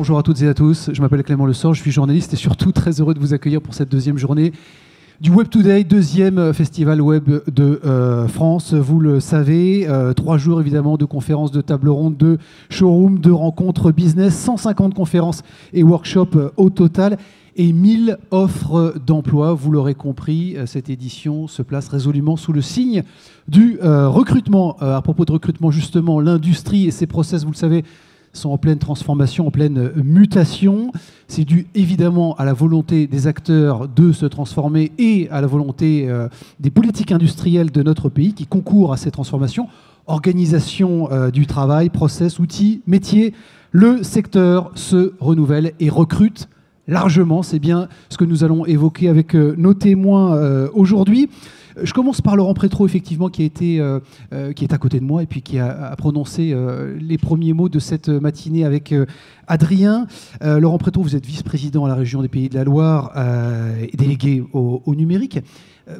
Bonjour à toutes et à tous, je m'appelle Clément Lessort, je suis journaliste et surtout très heureux de vous accueillir pour cette deuxième journée du Web Today, deuxième festival web de France. Vous le savez, 3 jours évidemment de conférences, de tables rondes, de showrooms, de rencontres business, 150 conférences et workshops au total et 1000 offres d'emploi. Vous l'aurez compris, cette édition se place résolument sous le signe du recrutement. À propos de recrutement, justement, l'industrie et ses process, vous le savez, sont en pleine transformation, en pleine mutation. C'est dû évidemment à la volonté des acteurs de se transformer et à la volonté des politiques industrielles de notre pays qui concourent à ces transformations. Organisation du travail, process, outils, métiers. Le secteur se renouvelle et recrute largement. C'est bien ce que nous allons évoquer avec nos témoins aujourd'hui. Je commence par Laurent Prétrault, effectivement, qui est à côté de moi et puis qui a prononcé les premiers mots de cette matinée avec Adrien. Laurent Prétrault, vous êtes vice-président à la région des Pays de la Loire et délégué au numérique.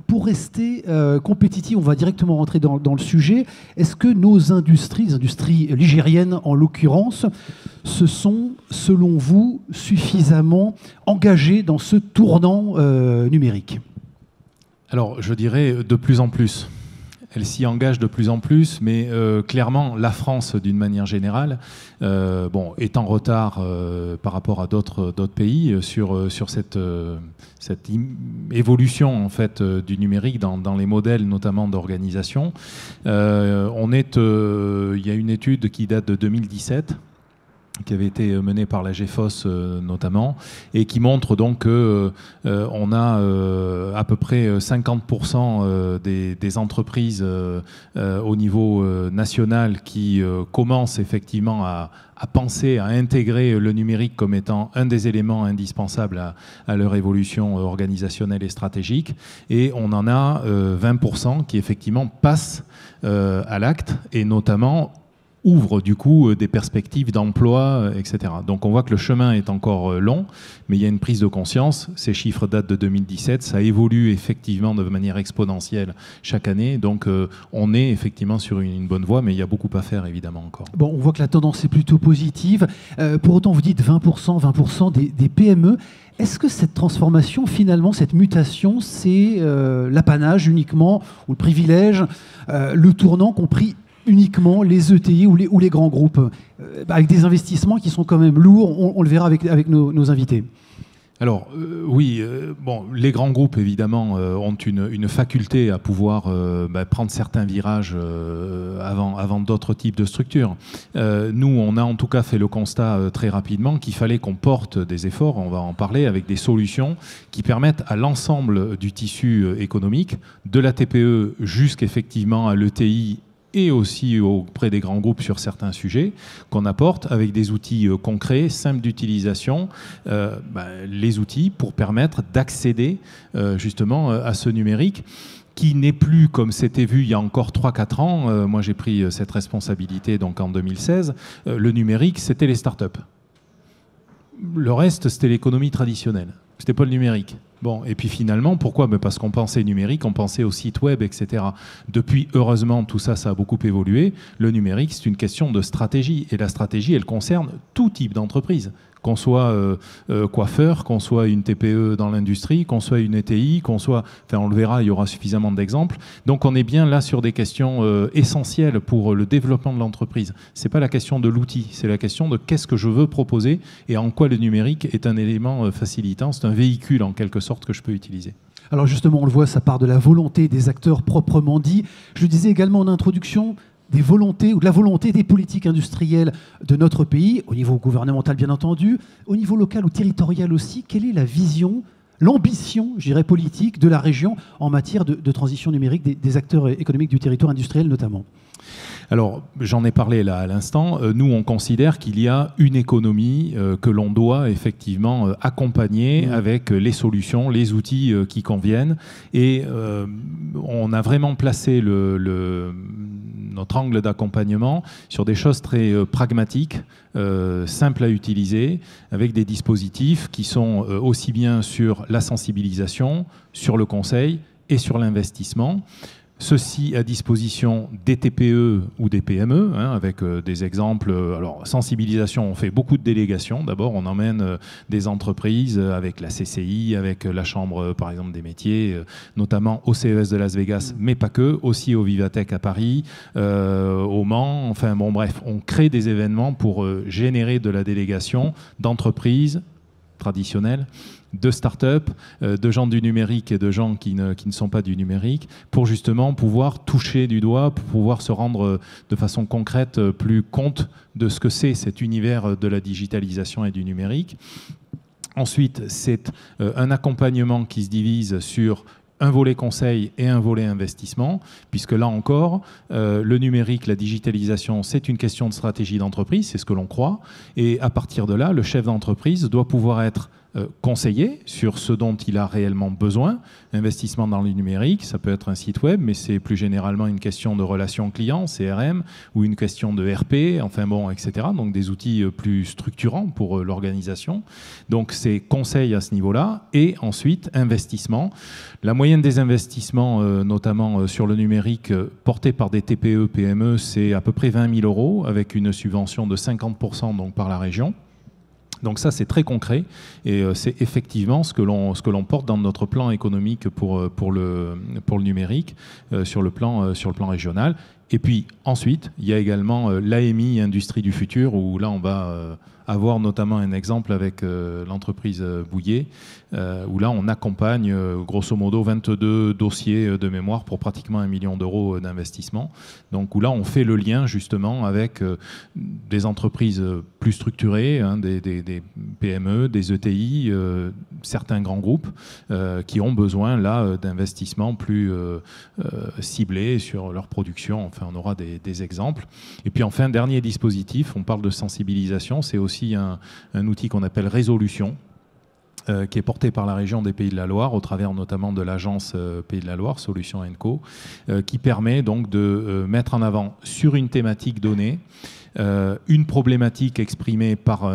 Pour rester compétitif, on va directement rentrer dans le sujet. Est-ce que nos industries, les industries ligériennes en l'occurrence, se sont, selon vous, suffisamment engagées dans ce tournant numérique ? Alors, je dirais de plus en plus. Elle s'y engage de plus en plus, mais clairement, la France, d'une manière générale, est en retard par rapport à d'autres pays sur cette évolution en fait, du numérique dans les modèles, notamment d'organisation. Il y a une étude qui date de 2017, qui avait été menée par la GEFOS notamment, et qui montre donc qu'on a à peu près 50% des entreprises au niveau national qui commencent effectivement à penser, à intégrer le numérique comme étant un des éléments indispensables à leur évolution organisationnelle et stratégique. Et on en a 20% qui effectivement passent à l'acte, et notamment ouvre du coup des perspectives d'emploi, etc. Donc on voit que le chemin est encore long, mais il y a une prise de conscience. Ces chiffres datent de 2017, ça évolue effectivement de manière exponentielle chaque année, donc on est effectivement sur une bonne voie, mais il y a beaucoup à faire évidemment encore. Bon, on voit que la tendance est plutôt positive. Pour autant, vous dites 20% des PME. Est-ce que cette transformation, finalement, cette mutation, c'est l'apanage uniquement, ou le privilège, le tournant qu'ont pris uniquement les ETI ou les grands groupes, avec des investissements qui sont quand même lourds, on le verra avec nos invités. Alors oui, les grands groupes évidemment ont une faculté à pouvoir prendre certains virages avant d'autres types de structures. Nous, on a en tout cas fait le constat très rapidement qu'il fallait qu'on porte des efforts, on va en parler, avec des solutions qui permettent à l'ensemble du tissu économique, de la TPE jusqu'effectivement à l'ETI, et aussi auprès des grands groupes sur certains sujets, qu'on apporte avec des outils concrets, simples d'utilisation, les outils pour permettre d'accéder justement à ce numérique qui n'est plus comme c'était vu il y a encore 3-4 ans. Moi, j'ai pris cette responsabilité donc en 2016. Le numérique, c'était les startups. Le reste, c'était l'économie traditionnelle. C'était pas le numérique. Bon, et puis finalement, pourquoi ? Parce qu'on pensait numérique, on pensait au site web, etc. Depuis, heureusement, tout ça, ça a beaucoup évolué. Le numérique, c'est une question de stratégie. Et la stratégie, elle concerne tout type d'entreprise. Qu'on soit coiffeur, qu'on soit une TPE dans l'industrie, qu'on soit une ETI, qu'on soit... Enfin, on le verra, il y aura suffisamment d'exemples. Donc, on est bien là sur des questions essentielles pour le développement de l'entreprise. C'est pas la question de l'outil, c'est la question de qu'est-ce que je veux proposer et en quoi le numérique est un élément facilitant. C'est un véhicule, en quelque sorte, que je peux utiliser. Alors justement, on le voit, ça part de la volonté des acteurs proprement dit. Je le disais également en introduction, des volontés ou de la volonté des politiques industrielles de notre pays, au niveau gouvernemental bien entendu, au niveau local ou territorial aussi. Quelle est la vision, l'ambition, je dirais, politique de la région en matière de transition numérique des acteurs économiques du territoire industriel notamment ? Alors, j'en ai parlé là à l'instant. Nous, on considère qu'il y a une économie que l'on doit effectivement accompagner avec les solutions, les outils qui conviennent. Et on a vraiment placé notre angle d'accompagnement sur des choses très pragmatiques, simples à utiliser, avec des dispositifs qui sont aussi bien sur la sensibilisation, sur le conseil et sur l'investissement. ceci à disposition des TPE ou des PME, hein, avec des exemples. Alors, sensibilisation, on fait beaucoup de délégations. D'abord, on emmène des entreprises avec la CCI, avec la Chambre, par exemple, des métiers, notamment au CES de Las Vegas, mais pas que, aussi au Vivatech à Paris, au Mans. Enfin, bon, bref, on crée des événements pour générer de la délégation d'entreprises traditionnelles, de start-up, de gens du numérique et de gens qui ne sont pas du numérique, pour justement pouvoir toucher du doigt, pour pouvoir se rendre de façon concrète plus compte de ce que c'est cet univers de la digitalisation et du numérique. Ensuite, c'est un accompagnement qui se divise sur un volet conseil et un volet investissement, puisque là encore, le numérique, la digitalisation, c'est une question de stratégie d'entreprise, c'est ce que l'on croit, et à partir de là, le chef d'entreprise doit pouvoir être conseiller sur ce dont il a réellement besoin. Investissement dans le numérique, ça peut être un site web, mais c'est plus généralement une question de relation client, CRM, ou une question de RP, enfin bon, etc. Donc des outils plus structurants pour l'organisation. Donc c'est conseil à ce niveau-là. Et ensuite, investissement. La moyenne des investissements, notamment sur le numérique, portés par des TPE, PME, c'est à peu près 20 000 €, avec une subvention de 50% donc par la région. Donc ça, c'est très concret et c'est effectivement ce que l'on porte dans notre plan économique pour le numérique sur le plan régional. Et puis ensuite, il y a également l'AMI Industrie du futur, où là, on va avoir notamment un exemple avec l'entreprise Bouillet, où là, on accompagne grosso modo 22 dossiers de mémoire pour pratiquement 1 million d'euros d'investissement. Donc où là, on fait le lien justement avec des entreprises plus structurées, hein, des PME, des ETI, certains grands groupes qui ont besoin là d'investissements plus ciblés sur leur production. Enfin, on aura des exemples. Et puis enfin, dernier dispositif, on parle de sensibilisation, c'est aussi un outil qu'on appelle Résolution, qui est porté par la région des Pays de la Loire, au travers notamment de l'agence Pays de la Loire, Solutions & Co, qui permet donc de mettre en avant sur une thématique donnée une problématique exprimée par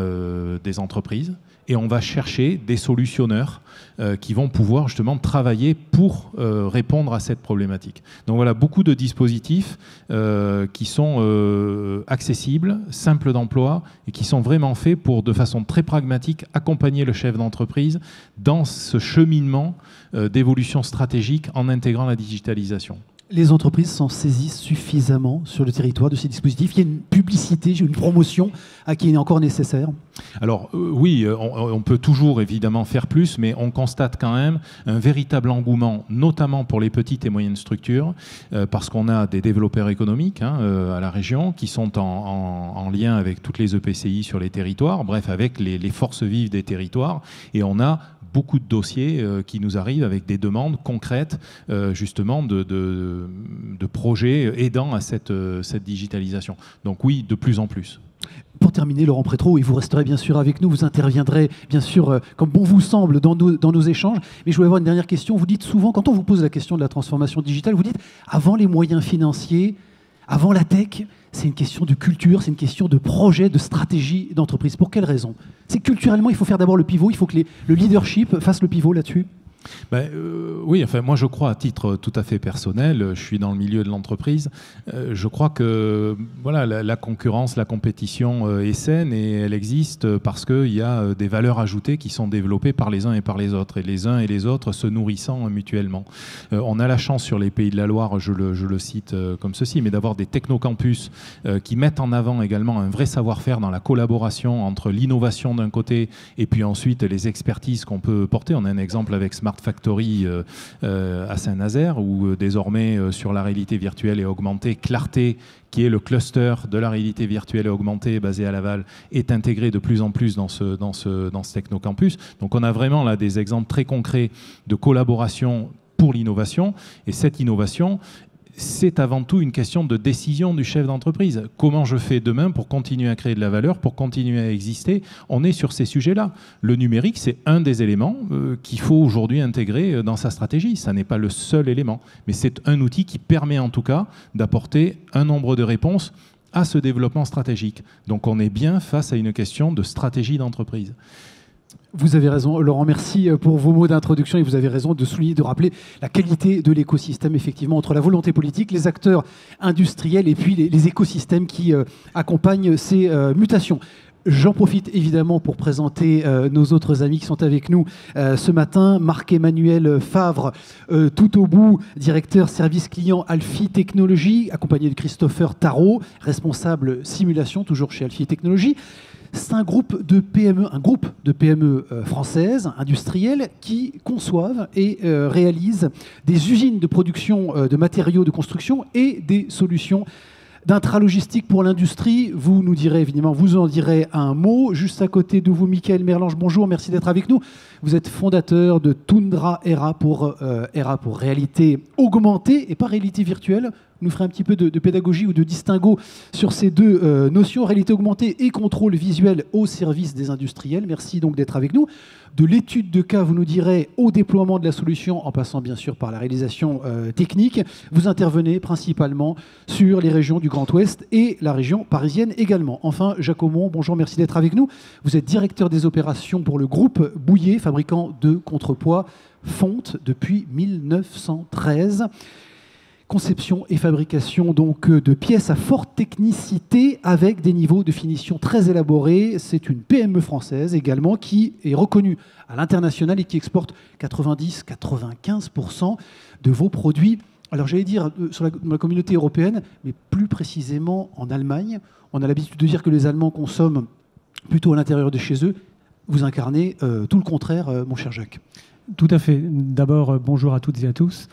des entreprises, et on va chercher des solutionneurs qui vont pouvoir justement travailler pour répondre à cette problématique. Donc voilà, beaucoup de dispositifs qui sont accessibles, simples d'emploi, et qui sont vraiment faits pour, de façon très pragmatique, accompagner le chef d'entreprise dans ce cheminement d'évolution stratégique en intégrant la digitalisation. Les entreprises s'en saisissent suffisamment sur le territoire de ces dispositifs? Il y a une publicité, une promotion qui est encore nécessaire? Alors oui, on peut toujours évidemment faire plus, mais on constate quand même un véritable engouement, notamment pour les petites et moyennes structures, parce qu'on a des développeurs économiques à la région qui sont en lien avec toutes les EPCI sur les territoires, bref, avec les forces vives des territoires, et on a beaucoup de dossiers qui nous arrivent avec des demandes concrètes justement de projets aidant à cette digitalisation. Donc oui, de plus en plus. Pour terminer, Laurent Prétraud, et vous resterez bien sûr avec nous, vous interviendrez bien sûr comme bon vous semble dans nos échanges, mais je voulais avoir une dernière question. Vous dites souvent, quand on vous pose la question de la transformation digitale, vous dites avant les moyens financiers, avant la tech, c'est une question de culture, c'est une question de projet, de stratégie d'entreprise. Pour quelle raison? C'est que culturellement, il faut faire d'abord le pivot, il faut que le leadership fasse le pivot là-dessus? Oui, enfin, moi je crois à titre tout à fait personnel, je suis dans le milieu de l'entreprise, je crois que voilà, la concurrence, la compétition est saine et elle existe parce qu'il y a des valeurs ajoutées qui sont développées par les uns et par les autres, et les uns et les autres se nourrissant mutuellement. On a la chance sur les Pays de la Loire, je le cite comme ceci, mais d'avoir des technocampus qui mettent en avant également un vrai savoir-faire dans la collaboration entre l'innovation d'un côté et puis ensuite les expertises qu'on peut porter. On a un exemple avec Smart Factory à Saint-Nazaire, où désormais sur la réalité virtuelle et augmentée, Clarté, qui est le cluster de la réalité virtuelle et augmentée basé à Laval, est intégré de plus en plus dans ce technocampus. Donc on a vraiment là des exemples très concrets de collaboration pour l'innovation, et cette innovation, c'est avant tout une question de décision du chef d'entreprise. Comment je fais demain pour continuer à créer de la valeur, pour continuer à exister? On est sur ces sujets-là. Le numérique, c'est un des éléments qu'il faut aujourd'hui intégrer dans sa stratégie. Ça n'est pas le seul élément, mais c'est un outil qui permet en tout cas d'apporter un nombre de réponses à ce développement stratégique. Donc on est bien face à une question de stratégie d'entreprise. Vous avez raison, Laurent, merci pour vos mots d'introduction et vous avez raison de souligner, de rappeler la qualité de l'écosystème, effectivement, entre la volonté politique, les acteurs industriels et puis les écosystèmes qui accompagnent ces mutations. J'en profite évidemment pour présenter nos autres amis qui sont avec nous ce matin. Marc-Emmanuel Favre, tout au bout, directeur service client Alfie Technologies, accompagné de Christopher Tarot, responsable simulation, toujours chez Alfie Technologies. C'est un groupe de PME françaises, industrielles, qui conçoivent et réalisent des usines de production de matériaux de construction et des solutions d'intralogistique pour l'industrie. Vous nous direz, évidemment, vous en direz un mot. Juste à côté de vous, Michael Merlange, bonjour, merci d'être avec nous. Vous êtes fondateur de Tundra Era pour réalité augmentée et pas réalité virtuelle. Vous nous ferez un petit peu de pédagogie ou de distinguo sur ces deux notions, réalité augmentée et contrôle visuel au service des industriels. Merci donc d'être avec nous. De l'étude de cas, vous nous direz, au déploiement de la solution, en passant bien sûr par la réalisation technique. Vous intervenez principalement sur les régions du Grand Ouest et la région parisienne également. Enfin, Jacques Aumont, bonjour, merci d'être avec nous. Vous êtes directeur des opérations pour le groupe Bouillet, fabricant de contrepoids fonte depuis 1913. Conception et fabrication donc de pièces à forte technicité avec des niveaux de finition très élaborés. C'est une PME française également qui est reconnue à l'international et qui exporte 90-95% de vos produits. Alors j'allais dire dans la communauté européenne, mais plus précisément en Allemagne. On a l'habitude de dire que les Allemands consomment plutôt à l'intérieur de chez eux. Vous incarnez tout le contraire, mon cher Jacques. Tout à fait. D'abord, bonjour à toutes et à tous.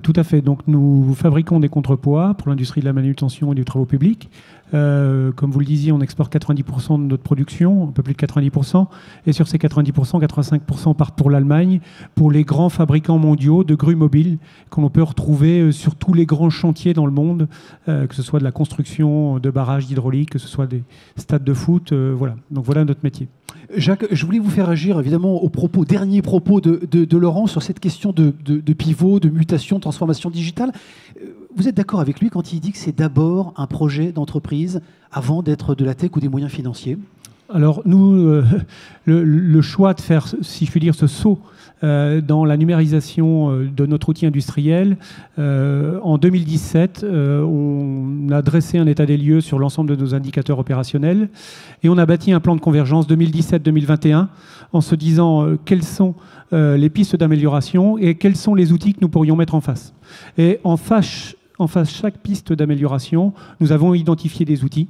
Tout à fait. Donc, nous fabriquons des contrepoids pour l'industrie de la manutention et du travaux publics. Comme vous le disiez, on exporte 90% de notre production, un peu plus de 90%. Et sur ces 90%, 85% partent pour l'Allemagne, pour les grands fabricants mondiaux de grues mobiles qu'on peut retrouver sur tous les grands chantiers dans le monde, que ce soit de la construction de barrages hydrauliques, que ce soit des stades de foot. Voilà. Donc, voilà notre métier. Jacques, je voulais vous faire agir évidemment aux derniers propos de Laurent sur cette question de pivot, de mutation, de transformation digitale. Vous êtes d'accord avec lui quand il dit que c'est d'abord un projet d'entreprise avant d'être de la tech ou des moyens financiers ? Alors nous, le choix de faire, si je puis dire, ce saut dans la numérisation de notre outil industriel, en 2017, on a dressé un état des lieux sur l'ensemble de nos indicateurs opérationnels et on a bâti un plan de convergence 2017-2021 en se disant quelles sont les pistes d'amélioration et quels sont les outils que nous pourrions mettre en face. Et en face chaque piste d'amélioration, nous avons identifié des outils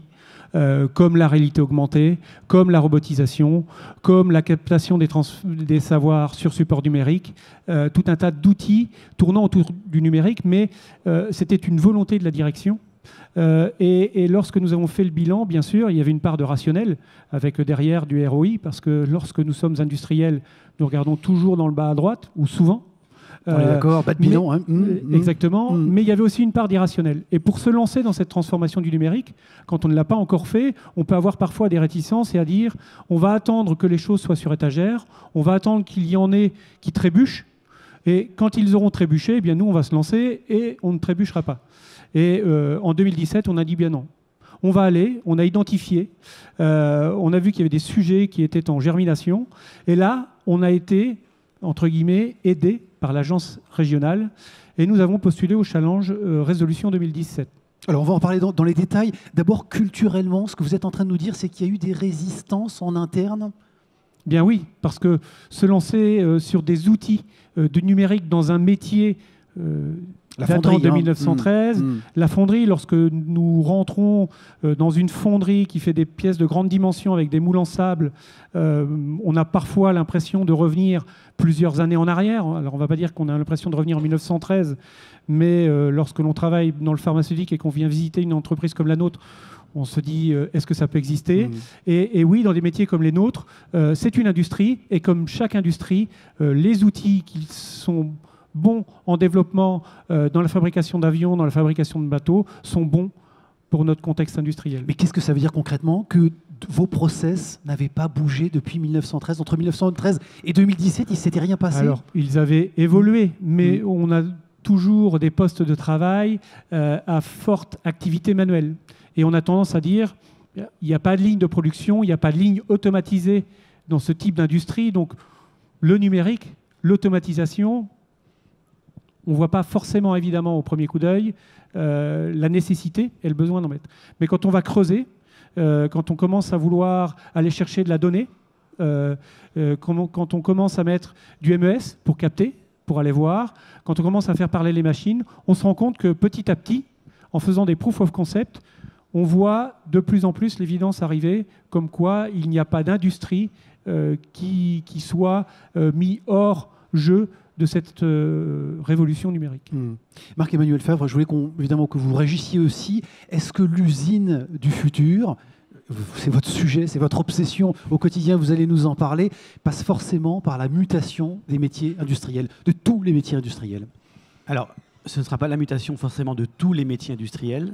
comme la réalité augmentée, comme la robotisation, comme la captation des savoirs sur support numérique, tout un tas d'outils tournant autour du numérique, mais c'était une volonté de la direction. Et lorsque nous avons fait le bilan, bien sûr, il y avait une part de rationnel avec derrière du ROI, parce que lorsque nous sommes industriels, nous regardons toujours dans le bas à droite, ou souvent. On est d'accord, pas de bilan. Exactement, mais il y avait aussi une part d'irrationnel. Et pour se lancer dans cette transformation du numérique, quand on ne l'a pas encore fait, on peut avoir parfois des réticences et à dire on va attendre que les choses soient sur étagère, on va attendre qu'il y en ait qui trébuchent, et quand ils auront trébuché, eh bien nous on va se lancer et on ne trébuchera pas. Et en 2017, on a dit bien non. On va aller, on a identifié, on a vu qu'il y avait des sujets qui étaient en germination, et là, on a été, entre guillemets, aidé par l'agence régionale, et nous avons postulé au challenge Résolution 2017. Alors on va en parler dans les détails. D'abord, culturellement, ce que vous êtes en train de nous dire, c'est qu'il y a eu des résistances en interne ? Bien oui, parce que se lancer sur des outils de numérique dans un métier datant de 1913, la fonderie, lorsque nous rentrons dans une fonderie qui fait des pièces de grande dimension avec des moules en sable, on a parfois l'impression de revenir plusieurs années en arrière. Alors on ne va pas dire qu'on a l'impression de revenir en 1913, mais lorsque l'on travaille dans le pharmaceutique et qu'on vient visiter une entreprise comme la nôtre, on se dit, est-ce que ça peut exister ? Et oui, dans des métiers comme les nôtres, c'est une industrie, et comme chaque industrie, les outils qui sont bons en développement dans la fabrication d'avions, dans la fabrication de bateaux, sont bons pour notre contexte industriel. Mais qu'est-ce que ça veut dire concrètement que vos process n'avaient pas bougé depuis 1913 ? Entre 1913 et 2017, il ne s'était rien passé ? Alors, ils avaient évolué, mais on a toujours des postes de travail à forte activité manuelle. Et on a tendance à dire, il n'y a pas de ligne de production, il n'y a pas de ligne automatisée dans ce type d'industrie. Donc le numérique, l'automatisation, on ne voit pas forcément évidemment au premier coup d'œil la nécessité et le besoin d'en mettre. Mais quand on va creuser, quand on commence à vouloir aller chercher de la donnée, quand on commence à mettre du MES pour capter, pour aller voir, quand on commence à faire parler les machines, on se rend compte que petit à petit, en faisant des proof of concept, on voit de plus en plus l'évidence arriver comme quoi il n'y a pas d'industrie qui soit mis hors jeu de cette révolution numérique. Marc-Emmanuel Favre, je voulais évidemment que vous réagissiez aussi. Est-ce que l'usine du futur, c'est votre sujet, c'est votre obsession au quotidien, vous allez nous en parler, passe forcément par la mutation des métiers industriels, de tous les métiers industriels? Alors, ce ne sera pas la mutation forcément de tous les métiers industriels.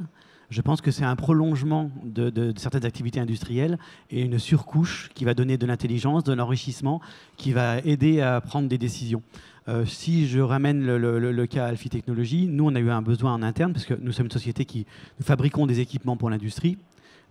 Je pense que c'est un prolongement de certaines activités industrielles et une surcouche qui va donner de l'intelligence, de l'enrichissement, qui va aider à prendre des décisions. Si je ramène le cas Alphie Technologies, nous, on a eu un besoin en interne, parce que nous sommes une société qui nous fabriquons des équipements pour l'industrie.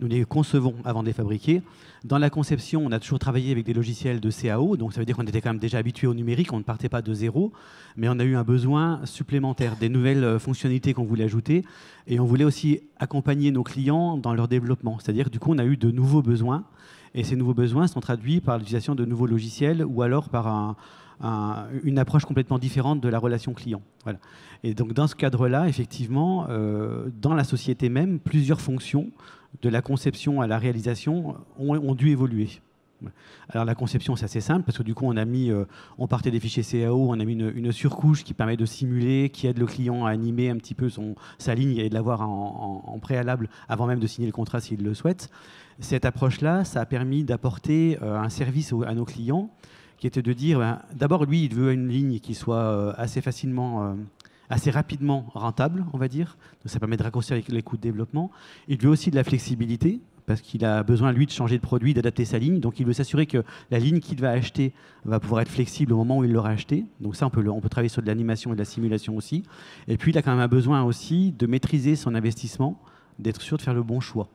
Nous les concevons avant de les fabriquer. Dans la conception, on a toujours travaillé avec des logiciels de CAO, donc ça veut dire qu'on était quand même déjà habitué au numérique, on ne partait pas de zéro, mais on a eu un besoin supplémentaire, des nouvelles fonctionnalités qu'on voulait ajouter, et on voulait aussi accompagner nos clients dans leur développement. C'est-à-dire du coup, on a eu de nouveaux besoins, et ces nouveaux besoins sont traduits par l'utilisation de nouveaux logiciels ou alors par une approche complètement différente de la relation client. Voilà. Et donc dans ce cadre-là, effectivement, dans la société même, plusieurs fonctions, de la conception à la réalisation, ont dû évoluer. Alors la conception, c'est assez simple, parce que du coup, on partait des fichiers CAO, on a mis une surcouche qui permet de simuler, qui aide le client à animer un petit peu sa ligne et de l'avoir en préalable avant même de signer le contrat s'il le souhaite. Cette approche-là, ça a permis d'apporter un service à nos clients, qui était de dire, d'abord, lui, il veut une ligne qui soit assez rapidement rentable, on va dire. Donc, ça permet de raccourcir les coûts de développement. Il veut aussi de la flexibilité, parce qu'il a besoin, lui, de changer de produit, d'adapter sa ligne. Donc, il veut s'assurer que la ligne qu'il va acheter va pouvoir être flexible au moment où il l'aura acheté. Donc, ça, on peut travailler sur de l'animation et de la simulation aussi. Et puis, il a quand même un besoin aussi de maîtriser son investissement, d'être sûr de faire le bon choix.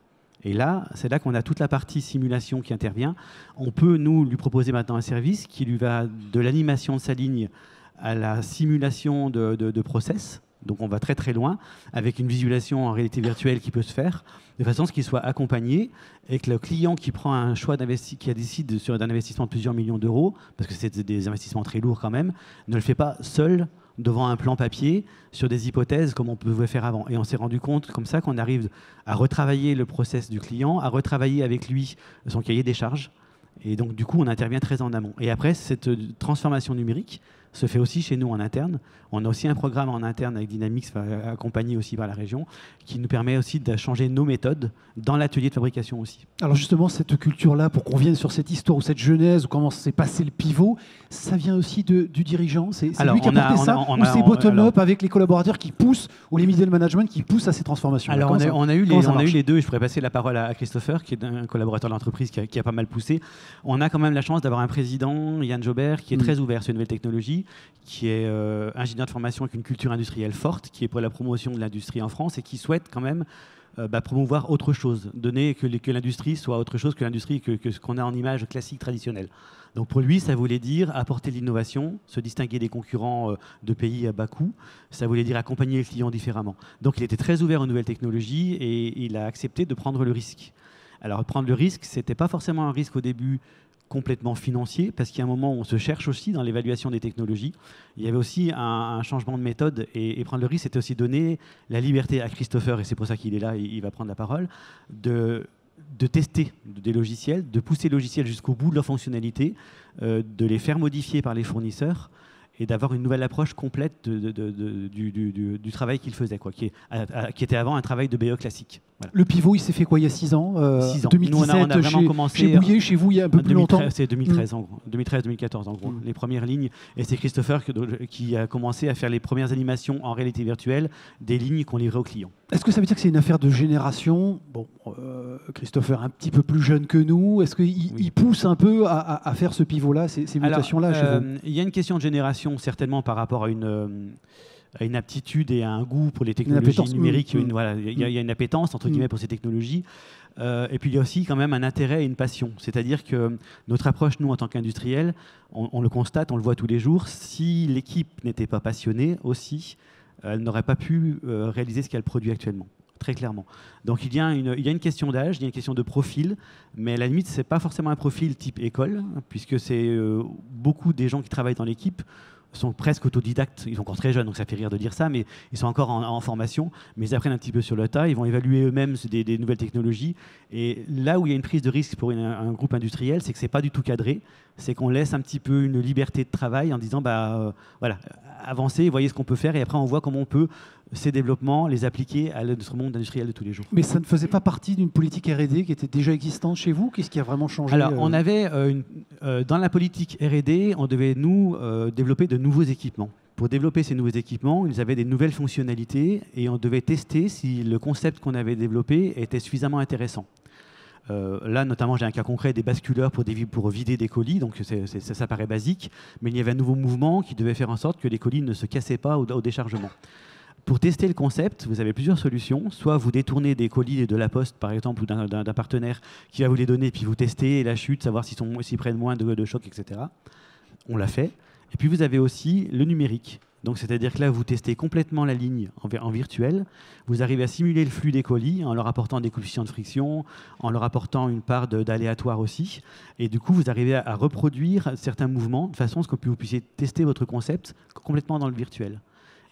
Et là, c'est là qu'on a toute la partie simulation qui intervient. On peut, nous, lui proposer maintenant un service qui lui va de l'animation de sa ligne à la simulation de process. Donc on va très très loin, avec une visualisation en réalité virtuelle qui peut se faire, de façon à ce qu'il soit accompagné et que le client qui prend un choix qui décide sur un investissement de plusieurs millions d'euros, parce que c'est des investissements très lourds quand même, ne le fait pas seul devant un plan papier sur des hypothèses comme on pouvait faire avant. Et on s'est rendu compte comme ça qu'on arrive à retravailler le process du client, à retravailler avec lui son cahier des charges. Et donc du coup, on intervient très en amont. Et après, cette transformation numérique se fait aussi chez nous en interne. On a aussi un programme en interne avec Dynamics, accompagné aussi par la région, qui nous permet aussi de changer nos méthodes dans l'atelier de fabrication aussi. Alors justement, cette culture-là, pour qu'on vienne sur cette histoire ou cette genèse, ou comment s'est passé le pivot, ça vient aussi du dirigeant? C'est lui qui a porté ça, ou c'est bottom-up avec les collaborateurs qui poussent, ou les middle management qui poussent à ces transformations? Alors on a eu les deux, et je pourrais passer la parole à Christopher, qui est un collaborateur de l'entreprise qui a pas mal poussé. On a quand même la chance d'avoir un président, Yann Jobert, qui est très ouvert sur les nouvelles technologies, qui est ingénieur de formation avec une culture industrielle forte, qui est pour la promotion de l'industrie en France et qui souhaite quand même promouvoir autre chose, donner que l'industrie soit autre chose que l'industrie que ce qu'on a en image classique traditionnelle. Donc pour lui, ça voulait dire apporter de l'innovation, se distinguer des concurrents de pays à bas coût, ça voulait dire accompagner les clients différemment. Donc il était très ouvert aux nouvelles technologies et il a accepté de prendre le risque. Alors prendre le risque, ce n'était pas forcément un risque au début complètement financier, parce qu'il y a un moment où on se cherche aussi dans l'évaluation des technologies. Il y avait aussi un changement de méthode, et prendre le risque, c'était aussi donner la liberté à Christopher, et c'est pour ça qu'il est là, il va prendre la parole, de tester des logiciels, de pousser les logiciels jusqu'au bout de leur fonctionnalité, de les faire modifier par les fournisseurs, et d'avoir une nouvelle approche complète du travail qu'il faisait, qui était avant un travail de BE classique. Voilà. Le pivot, il s'est fait quoi il y a 6 ans 6 ans. 2017, nous, on a vraiment commencé chez Bouillet, chez vous, il y a un peu plus longtemps. C'est 2013, en gros. 2013-2014, en gros. Les premières lignes. Et c'est Christopher qui a commencé à faire les premières animations en réalité virtuelle des lignes qu'on livrait aux clients. Est-ce que ça veut dire que c'est une affaire de génération? Bon, Christopher un petit peu plus jeune que nous. Est-ce qu'il pousse un peu à faire ce pivot-là, ces mutations-là chez vous? Il y a une question de génération, certainement, par rapport à une aptitude et à un goût pour les technologies numériques. Il y a une appétence, entre guillemets, pour ces technologies. Et puis il y a aussi quand même un intérêt et une passion. C'est-à-dire que notre approche, nous, en tant qu'industriels, on le constate, on le voit tous les jours, si l'équipe n'était pas passionnée aussi, elle n'aurait pas pu réaliser ce qu'elle produit actuellement, très clairement. Donc il y a une question d'âge, il y a une question de profil, mais à la limite, ce n'est pas forcément un profil type école, puisque c'est beaucoup des gens qui travaillent dans l'équipe sont presque autodidactes, ils sont encore très jeunes, donc ça fait rire de dire ça, mais ils sont encore en formation, mais ils apprennent un petit peu sur le tas, ils vont évaluer eux-mêmes des nouvelles technologies, et là où il y a une prise de risque pour un groupe industriel, c'est que c'est pas du tout cadré, c'est qu'on laisse un petit peu une liberté de travail en disant, voilà, avancez, voyez ce qu'on peut faire, et après on voit comment on peut ces développements, les appliquer à notre monde industriel de tous les jours. Mais ça ne faisait pas partie d'une politique R&D qui était déjà existante chez vous? Qu'est-ce qui a vraiment changé? Alors, on avait, dans la politique R&D, on devait, nous, développer de nouveaux équipements. Pour développer ces nouveaux équipements, ils avaient des nouvelles fonctionnalités et on devait tester si le concept qu'on avait développé était suffisamment intéressant. Là, notamment, j'ai un cas concret des basculeurs pour vider des colis, donc ça paraît basique, mais il y avait un nouveau mouvement qui devait faire en sorte que les colis ne se cassaient pas au déchargement. Pour tester le concept, vous avez plusieurs solutions. Soit vous détournez des colis de la Poste, par exemple, ou d'un partenaire qui va vous les donner, puis vous testez la chute, savoir s'ils prennent moins de chocs, etc. On l'a fait. Et puis vous avez aussi le numérique. Donc c'est-à-dire que là, vous testez complètement la ligne en virtuel. Vous arrivez à simuler le flux des colis en leur apportant des coefficients de friction, en leur apportant une part d'aléatoire aussi. Et du coup, vous arrivez à reproduire certains mouvements de façon à ce que vous puissiez tester votre concept complètement dans le virtuel.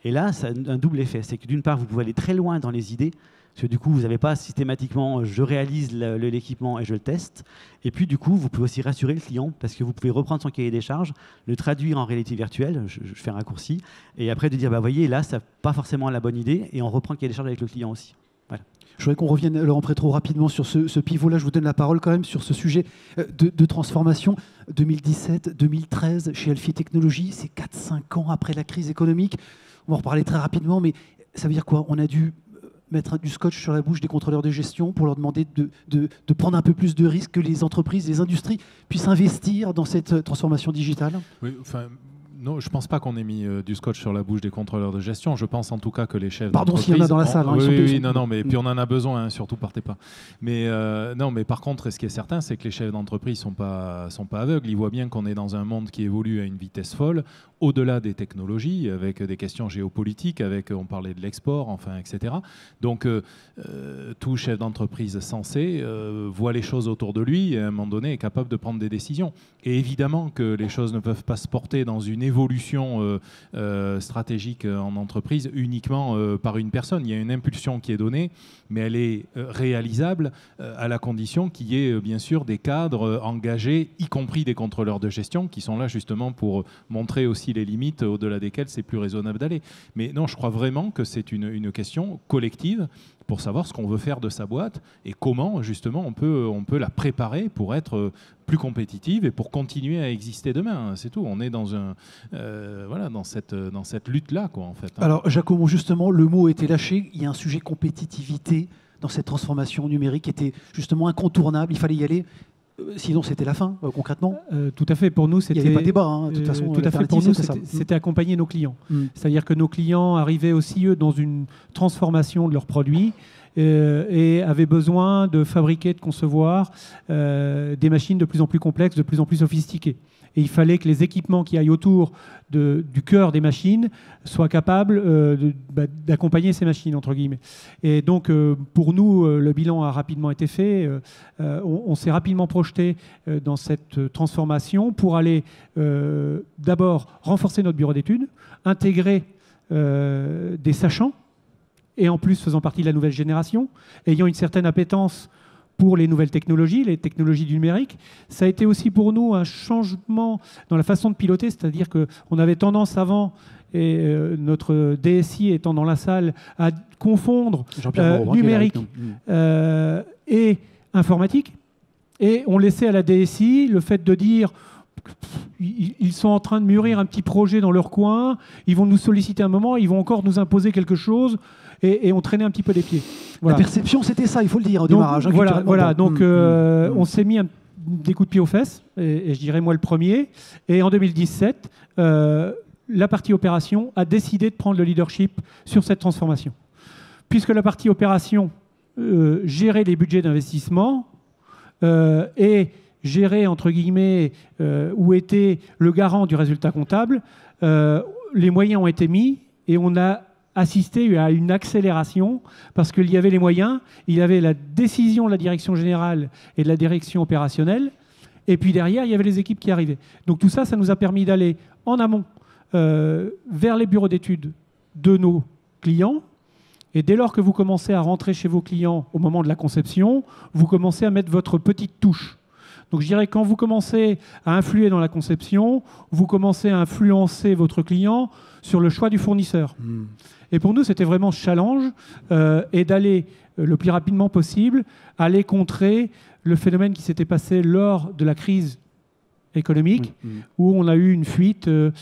Et là, ça a un double effet. C'est que d'une part, vous pouvez aller très loin dans les idées, parce que du coup, vous n'avez pas systématiquement je réalise l'équipement et je le teste. Et puis du coup, vous pouvez aussi rassurer le client, parce que vous pouvez reprendre son cahier des charges, le traduire en réalité virtuelle, je fais un raccourci, et après de dire, voyez, là, ça n'a pas forcément la bonne idée, et on reprend le cahier des charges avec le client aussi. Voilà. Je voudrais qu'on revienne, Laurent Prétreau, rapidement sur ce pivot-là. Je vous donne la parole quand même sur ce sujet de transformation. 2017, 2013, chez Alphie Technologies, c'est 4-5 ans après la crise économique. On va en reparler très rapidement, mais ça veut dire quoi? On a dû mettre du scotch sur la bouche des contrôleurs de gestion pour leur demander de prendre un peu plus de risques, que les entreprises, les industries puissent investir dans cette transformation digitale? Oui, enfin... Non, je ne pense pas qu'on ait mis du scotch sur la bouche des contrôleurs de gestion. Je pense en tout cas que les chefs d'entreprise... Pardon s'il y en a dans la salle. Oui, mais puis on en a besoin, hein, surtout partez pas. Mais non, mais par contre, ce qui est certain, c'est que les chefs d'entreprise sont pas aveugles. Ils voient bien qu'on est dans un monde qui évolue à une vitesse folle, au-delà des technologies, avec des questions géopolitiques, on parlait de l'export, enfin, etc. Donc, tout chef d'entreprise sensé voit les choses autour de lui et à un moment donné est capable de prendre des décisions. Et évidemment que les choses ne peuvent pas se porter dans une évolution stratégique en entreprise uniquement par une personne. Il y a une impulsion qui est donnée, mais elle est réalisable à la condition qu'il y ait bien sûr des cadres engagés, y compris des contrôleurs de gestion, qui sont là justement pour montrer aussi les limites au-delà desquelles c'est plus raisonnable d'aller. Mais non, je crois vraiment que c'est une question collective pour savoir ce qu'on veut faire de sa boîte et comment justement on peut la préparer pour être plus compétitive et pour continuer à exister demain. C'est tout. On est dans dans cette lutte-là, quoi, en fait. Alors, Giacomo, justement, le mot a été lâché. Il y a un sujet compétitivité dans cette transformation numérique qui était justement incontournable. Il fallait y aller. Sinon, c'était la fin, concrètement. Tout à fait. Pour nous, c'était. Il n'y avait pas de débat. Hein, de toute façon, tout à fait. Pour nous, c'était accompagner nos clients. C'est-à-dire que nos clients arrivaient aussi, eux, dans une transformation de leurs produits et avaient besoin de fabriquer, de concevoir des machines de plus en plus complexes, de plus en plus sophistiquées. Et il fallait que les équipements qui aillent autour du cœur des machines soient capables d'accompagner ces machines, entre guillemets. Et donc, pour nous, le bilan a rapidement été fait. On s'est rapidement projeté dans cette transformation pour aller d'abord renforcer notre bureau d'études, intégrer des sachants, et en plus faisant partie de la nouvelle génération, ayant une certaine appétence pour les nouvelles technologies, les technologies du numérique. Ça a été aussi pour nous un changement dans la façon de piloter, c'est-à-dire qu'on avait tendance avant, et notre DSI étant dans la salle, à confondre numérique et informatique. Et on laissait à la DSI le fait de dire ils sont en train de mûrir un petit projet dans leur coin, ils vont nous solliciter un moment, ils vont encore nous imposer quelque chose, et on traînait un petit peu les pieds. Voilà. La perception, c'était ça, il faut le dire, au démarrage. On s'est mis des coups de pied aux fesses, et je dirais moi le premier. Et en 2017, la partie opération a décidé de prendre le leadership sur cette transformation. Puisque la partie opération gérait les budgets d'investissement et gérait, entre guillemets, où était le garant du résultat comptable, les moyens ont été mis et on a assisté à une accélération parce qu'il y avait les moyens, il y avait la décision de la direction générale et de la direction opérationnelle, et puis derrière, il y avait les équipes qui arrivaient. Donc tout ça, ça nous a permis d'aller en amont vers les bureaux d'études de nos clients. Et dès lors que vous commencez à rentrer chez vos clients au moment de la conception, vous commencez à mettre votre petite touche. Donc je dirais que quand vous commencez à influer dans la conception, vous commencez à influencer votre client sur le choix du fournisseur. Et pour nous, c'était vraiment ce challenge et d'aller le plus rapidement possible, aller contrer le phénomène qui s'était passé lors de la crise économique, où on a eu une fuite de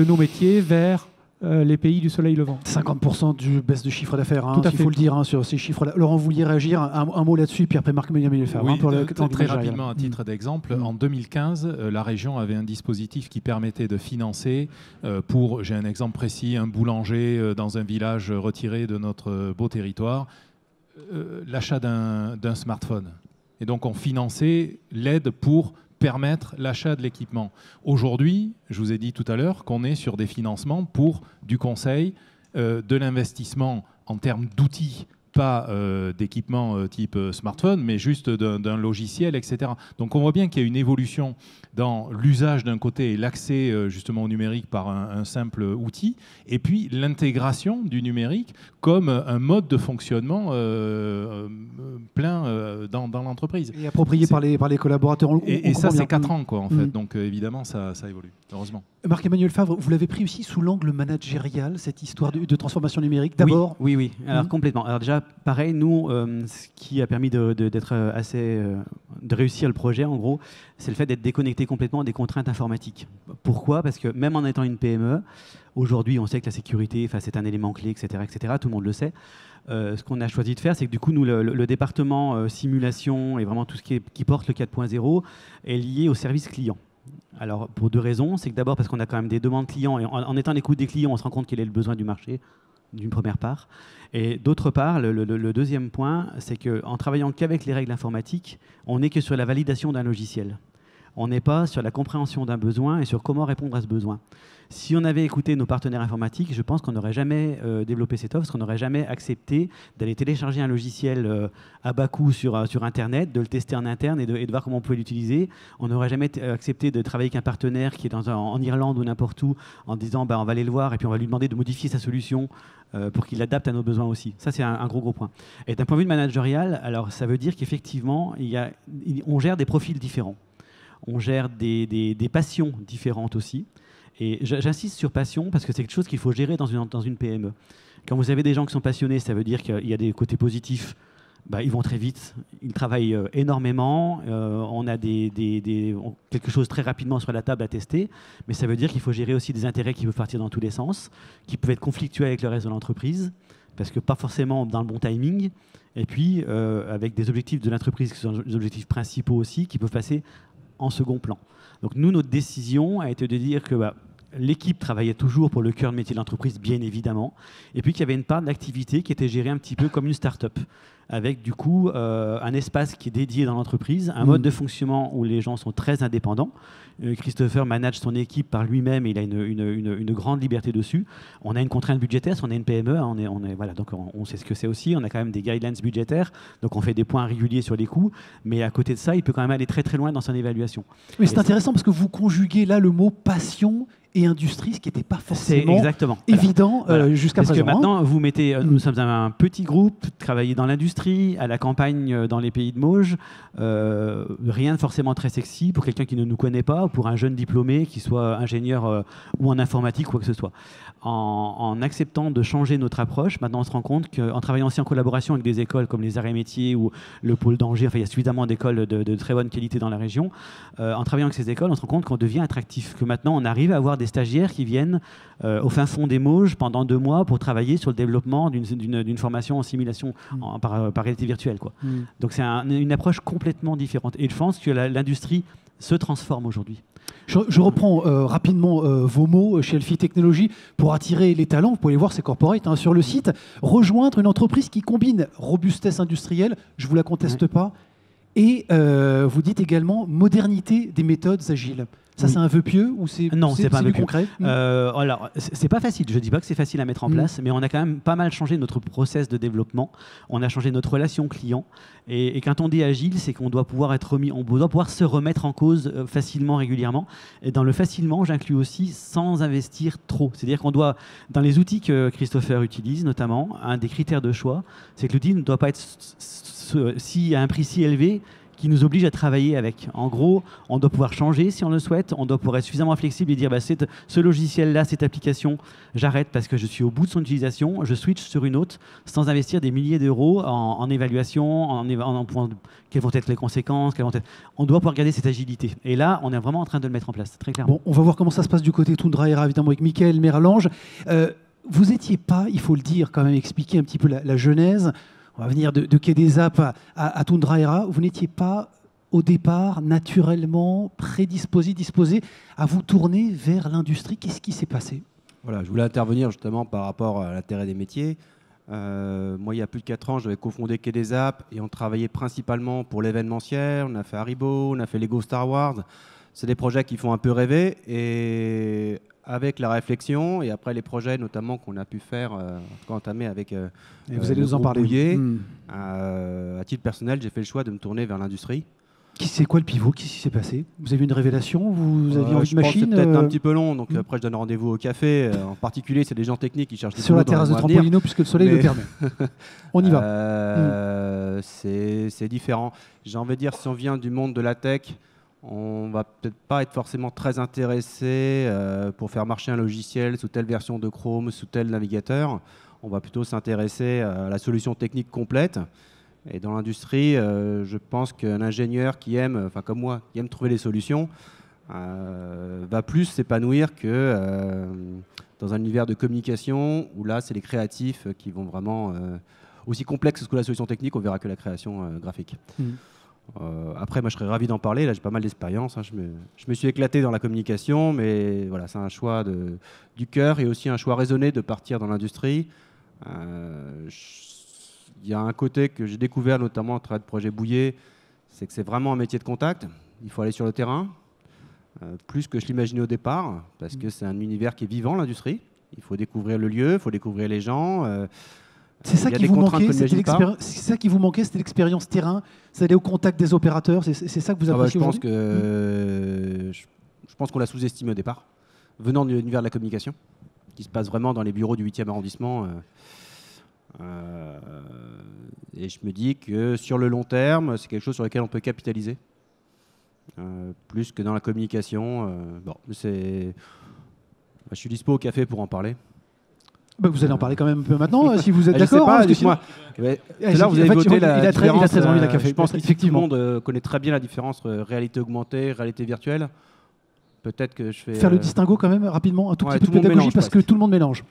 nos métiers vers les pays du soleil levant. 50% du baisse de chiffre d'affaires, Tout à il fait. faut le dire, sur ces chiffres-là. Laurent, vous vouliez réagir un mot là-dessus, puis après Marc-Emmanuel Lefebvre. Oui, très rapidement, à titre d'exemple, en 2015, la région avait un dispositif qui permettait de financer, j'ai un exemple précis, un boulanger dans un village retiré de notre beau territoire, l'achat d'un smartphone. Et donc on finançait l'aide pour permettre l'achat de l'équipement. Aujourd'hui, je vous ai dit tout à l'heure qu'on est sur des financements pour du conseil, de l'investissement en termes d'outils, pas d'équipement type smartphone, mais juste d'un logiciel, etc. Donc on voit bien qu'il y a une évolution dans l'usage d'un côté et l'accès justement au numérique par un simple outil, et puis l'intégration du numérique comme un mode de fonctionnement plein dans l'entreprise. Et approprié par les collaborateurs. Et ça, c'est 4 ans, quoi, en fait. Donc évidemment, ça évolue, heureusement. Marc-Emmanuel Lefebvre, vous l'avez pris aussi sous l'angle managérial, cette histoire de transformation numérique, d'abord. Oui. Alors complètement. Alors déjà, pareil, nous, ce qui a permis d'être de réussir le projet, en gros, c'est le fait d'être déconnecté complètement des contraintes informatiques. Pourquoi ? Parce que même en étant une PME, aujourd'hui, on sait que la sécurité, c'est un élément clé, etc., tout le monde le sait. Ce qu'on a choisi de faire, c'est que du coup, nous, le département simulation et vraiment tout ce qui porte le 4.0 est lié au service client. Alors, pour 2 raisons. C'est que d'abord, parce qu'on a quand même des demandes clients, et en étant à l'écoute des clients, on se rend compte quel est le besoin du marché, d'une première part. Et d'autre part, le deuxième point, c'est qu'en travaillant qu'avec les règles informatiques, on n'est que sur la validation d'un logiciel. On n'est pas sur la compréhension d'un besoin et sur comment répondre à ce besoin. Si on avait écouté nos partenaires informatiques, je pense qu'on n'aurait jamais développé cette offre, parce qu'on n'aurait jamais accepté d'aller télécharger un logiciel à bas coût sur Internet, de le tester en interne et de voir comment on pouvait l'utiliser. On n'aurait jamais accepté de travailler avec un partenaire qui est en Irlande ou n'importe où, en disant on va aller le voir et puis on va lui demander de modifier sa solution pour qu'il l'adapte à nos besoins aussi. Ça, c'est un gros point. Et d'un point de vue managérial, alors ça veut dire qu'effectivement, on gère des profils différents. On gère des passions différentes aussi. Et j'insiste sur passion parce que c'est quelque chose qu'il faut gérer dans une PME. Quand vous avez des gens qui sont passionnés, ça veut dire qu'il y a des côtés positifs. Ils vont très vite, ils travaillent énormément, on a quelque chose très rapidement sur la table à tester, mais ça veut dire qu'il faut gérer aussi des intérêts qui peuvent partir dans tous les sens, qui peuvent être conflictuels avec le reste de l'entreprise, parce que pas forcément dans le bon timing, et puis avec des objectifs de l'entreprise qui sont des objectifs principaux aussi, qui peuvent passer en second plan. Donc nous, notre décision a été de dire que l'équipe travaillait toujours pour le cœur de métier de l'entreprise, bien évidemment, et puis qu'il y avait une part de l'activité qui était gérée un petit peu comme une start-up, avec du coup un espace qui est dédié dans l'entreprise, un mode de fonctionnement où les gens sont très indépendants. Christopher manage son équipe par lui-même et il a une grande liberté dessus. On a une contrainte budgétaire, si on est une PME, donc on sait ce que c'est aussi, on a quand même des guidelines budgétaires, donc on fait des points réguliers sur les coûts, mais à côté de ça, il peut quand même aller très très loin dans son évaluation. Mais c'est intéressant parce que vous conjuguez là le mot passion et industrie, ce qui n'était pas forcément évident jusqu'à présent. Parce que maintenant, vous mettez, nous sommes un petit groupe, travaillez dans l'industrie, l'industrie, à la campagne dans les pays de Mauges, rien de forcément très sexy pour quelqu'un qui ne nous connaît pas, ou pour un jeune diplômé qui soit ingénieur ou en informatique ou quoi que ce soit. En acceptant de changer notre approche, maintenant on se rend compte qu'en travaillant aussi en collaboration avec des écoles comme les Arts et Métiers ou le Pôle d'Angers, enfin il y a suffisamment d'écoles de très bonne qualité dans la région, en travaillant avec ces écoles, on se rend compte qu'on devient attractif, que maintenant on arrive à avoir des stagiaires qui viennent au fin fond des Mauges pendant 2 mois pour travailler sur le développement d'une formation en simulation par réalité virtuelle, quoi. Donc c'est une approche complètement différente. Et je pense que l'industrie se transforme aujourd'hui. Je reprends rapidement vos mots chez Elfi Technologies pour attirer les talents. Vous pouvez voir, c'est corporate sur le site. Rejoindre une entreprise qui combine robustesse industrielle, je ne vous la conteste pas, et vous dites également modernité des méthodes agiles. Ça, c'est un vœu pieux ou c'est non, c'est pas un vœu pieux. Concret? Alors, c'est pas facile. Je dis pas que c'est facile à mettre en place, mais on a quand même pas mal changé notre process de développement. On a changé notre relation client. Et quand on dit agile, c'est qu'on doit pouvoir on doit pouvoir se remettre en cause facilement, régulièrement. Et dans le facilement, j'inclus aussi sans investir trop. C'est-à-dire qu'on doit, dans les outils que Christopher utilise, notamment, un des critères de choix, c'est que l'outil ne doit pas être à un prix si élevé qui nous oblige à travailler avec. En gros, on doit pouvoir changer si on le souhaite, on doit pouvoir être suffisamment flexible et dire ce logiciel-là, cette application, j'arrête parce que je suis au bout de son utilisation, je switch sur une autre sans investir des milliers d'euros en évaluation, quelles vont être les conséquences, on doit pouvoir garder cette agilité. Et là, on est vraiment en train de le mettre en place, très clairement. Bon, on va voir comment ça se passe du côté Tundra Era, évidemment, avec Michael Merlange. Vous n'étiez pas, il faut le dire, quand même expliquer un petit peu la genèse. On va venir de Quai des Apes à Tundra Era. Vous n'étiez pas, au départ, naturellement disposé à vous tourner vers l'industrie. Qu'est-ce qui s'est passé? Voilà, je voulais intervenir justement par rapport à l'intérêt des métiers. Moi, il y a plus de 4 ans, j'avais cofondé Quai des Apes et on travaillait principalement pour l'événementiel. On a fait Haribo, on a fait Lego Star Wars. C'est des projets qui font un peu rêver. Et avec la réflexion et après les projets notamment qu'on a pu faire, entamer avec et vous allez nous en parler. Bouillet, à titre personnel, j'ai fait le choix de me tourner vers l'industrie. C'est quoi le pivot? Qu'est-ce qui s'est passé? Vous avez eu une révélation? Vous aviez envie de machine? C'est peut-être un petit peu long, donc après je donne rendez-vous au café. En particulier, c'est des gens techniques qui cherchent des sur la terrasse de Trampolino puisque le soleil le permet. On y va. C'est différent. J'ai envie de dire, si on vient du monde de la tech, on va peut-être pas être forcément très intéressé pour faire marcher un logiciel sous telle version de Chrome, sous tel navigateur. On va plutôt s'intéresser à la solution technique complète. Et dans l'industrie, je pense qu'un ingénieur qui aime, comme moi, qui aime trouver les solutions, va plus s'épanouir que dans un univers de communication où là, c'est les créatifs qui vont vraiment aussi complexes que la solution technique, on verra que la création graphique. Après, moi, je serais ravi d'en parler. Là, j'ai pas mal d'expérience. Je me suis éclaté dans la communication, mais voilà, c'est un choix du cœur et aussi un choix raisonné de partir dans l'industrie. Il y a un côté que j'ai découvert, notamment à travers le projet Bouillet, c'est que c'est vraiment un métier de contact. Il faut aller sur le terrain, plus que je l'imaginais au départ, parce que c'est un univers qui est vivant, l'industrie. Il faut découvrir le lieu, il faut découvrir les gens. C'est ça qui vous manquait, c'était l'expérience terrain, c'est aller au contact des opérateurs, c'est ça que vous appréciez aujourd'hui? Je pense qu'on l'a sous-estimé au départ, venant de l'univers de la communication, qui se passe vraiment dans les bureaux du 8e arrondissement. Et je me dis que sur le long terme, c'est quelque chose sur lequel on peut capitaliser, plus que dans la communication. Je suis dispo au café pour en parler. Vous allez en parler quand même un peu maintenant, si vous êtes d'accord. Dites-moi. Là, vous avez voté la différence. Il a très envie de la café. Je pense que tout le monde connaît très bien la différence entre réalité augmentée, réalité virtuelle. Peut-être que je fais... Faire le distinguo quand même, rapidement, un tout petit peu de pédagogie, parce que tout le monde mélange.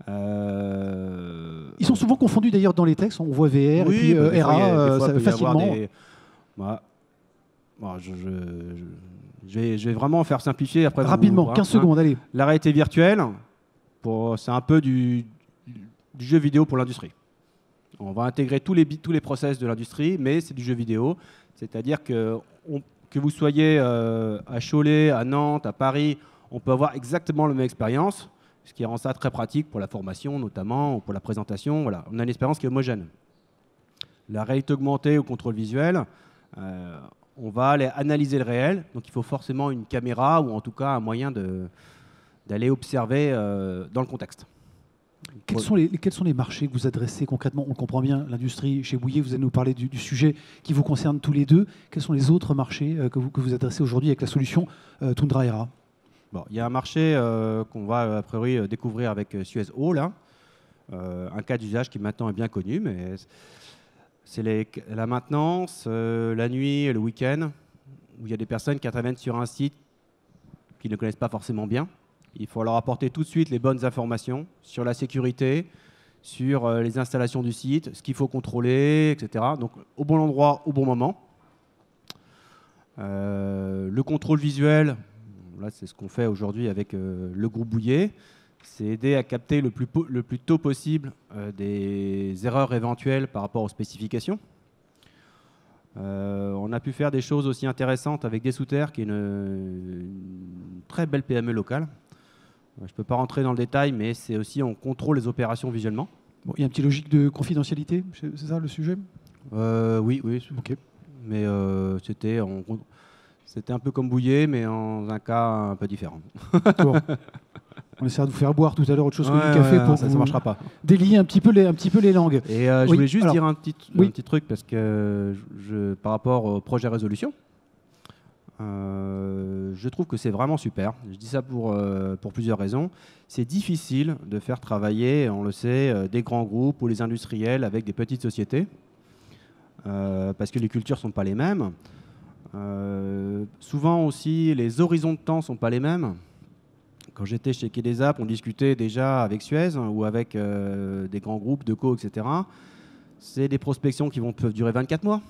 Ils sont souvent confondus d'ailleurs dans les textes. On voit VR et puis RA facilement. Je vais vraiment faire simplifier. Après, rapidement, 15 secondes, allez. La réalité virtuelle, c'est un peu du jeu vidéo pour l'industrie. On va intégrer tous les process de l'industrie, mais c'est du jeu vidéo. C'est-à-dire que vous soyez à Cholet, à Nantes, à Paris, on peut avoir exactement la même expérience, ce qui rend ça très pratique pour la formation notamment, ou pour la présentation. Voilà. On a une expérience qui est homogène. La réalité augmentée au contrôle visuel, on va aller analyser le réel, donc il faut forcément une caméra ou en tout cas un moyen d'aller observer dans le contexte. Quels sont les marchés que vous adressez concrètement? On comprend bien, l'industrie chez Bouygues, vous allez nous parler du sujet qui vous concerne tous les deux. Quels sont les autres marchés que vous adressez aujourd'hui avec la solution Tundra Era? Bon, il y a un marché qu'on va a priori découvrir avec Suez Eau, là. Un cas d'usage qui maintenant est bien connu, mais c'est la maintenance, la nuit et le week-end, où il y a des personnes qui interviennent sur un site qu'ils ne connaissent pas forcément bien. Il faut leur apporter tout de suite les bonnes informations sur la sécurité, sur les installations du site, ce qu'il faut contrôler, etc. Donc au bon endroit, au bon moment. Le contrôle visuel, là c'est ce qu'on fait aujourd'hui avec le groupe Bouygues, c'est aider à capter le plus tôt possible des erreurs éventuelles par rapport aux spécifications. On a pu faire des choses aussi intéressantes avec Desoutter, qui est une très belle PME locale. Je ne peux pas rentrer dans le détail, mais c'est aussi on contrôle les opérations visuellement. Bon, il y a une petite logique de confidentialité, c'est ça le sujet? Oui. Ok. Mais c'était un peu comme Bouygues, mais en un cas un peu différent. Bon. On essaiera de vous faire boire tout à l'heure autre chose que du café pour ça ne marchera pas. Délier un petit peu les langues. Et je voulais juste dire un petit truc, parce que par rapport au projet résolution, je trouve que c'est vraiment super. Je dis ça pour plusieurs raisons. C'est difficile de faire travailler, on le sait, des grands groupes ou les industriels avec des petites sociétés, parce que les cultures ne sont pas les mêmes. Souvent aussi, les horizons de temps ne sont pas les mêmes. Quand j'étais chez Quai des Alpes, on discutait déjà avec Suez ou avec des grands groupes, Deco, etc. C'est des prospections qui peuvent durer 24 mois.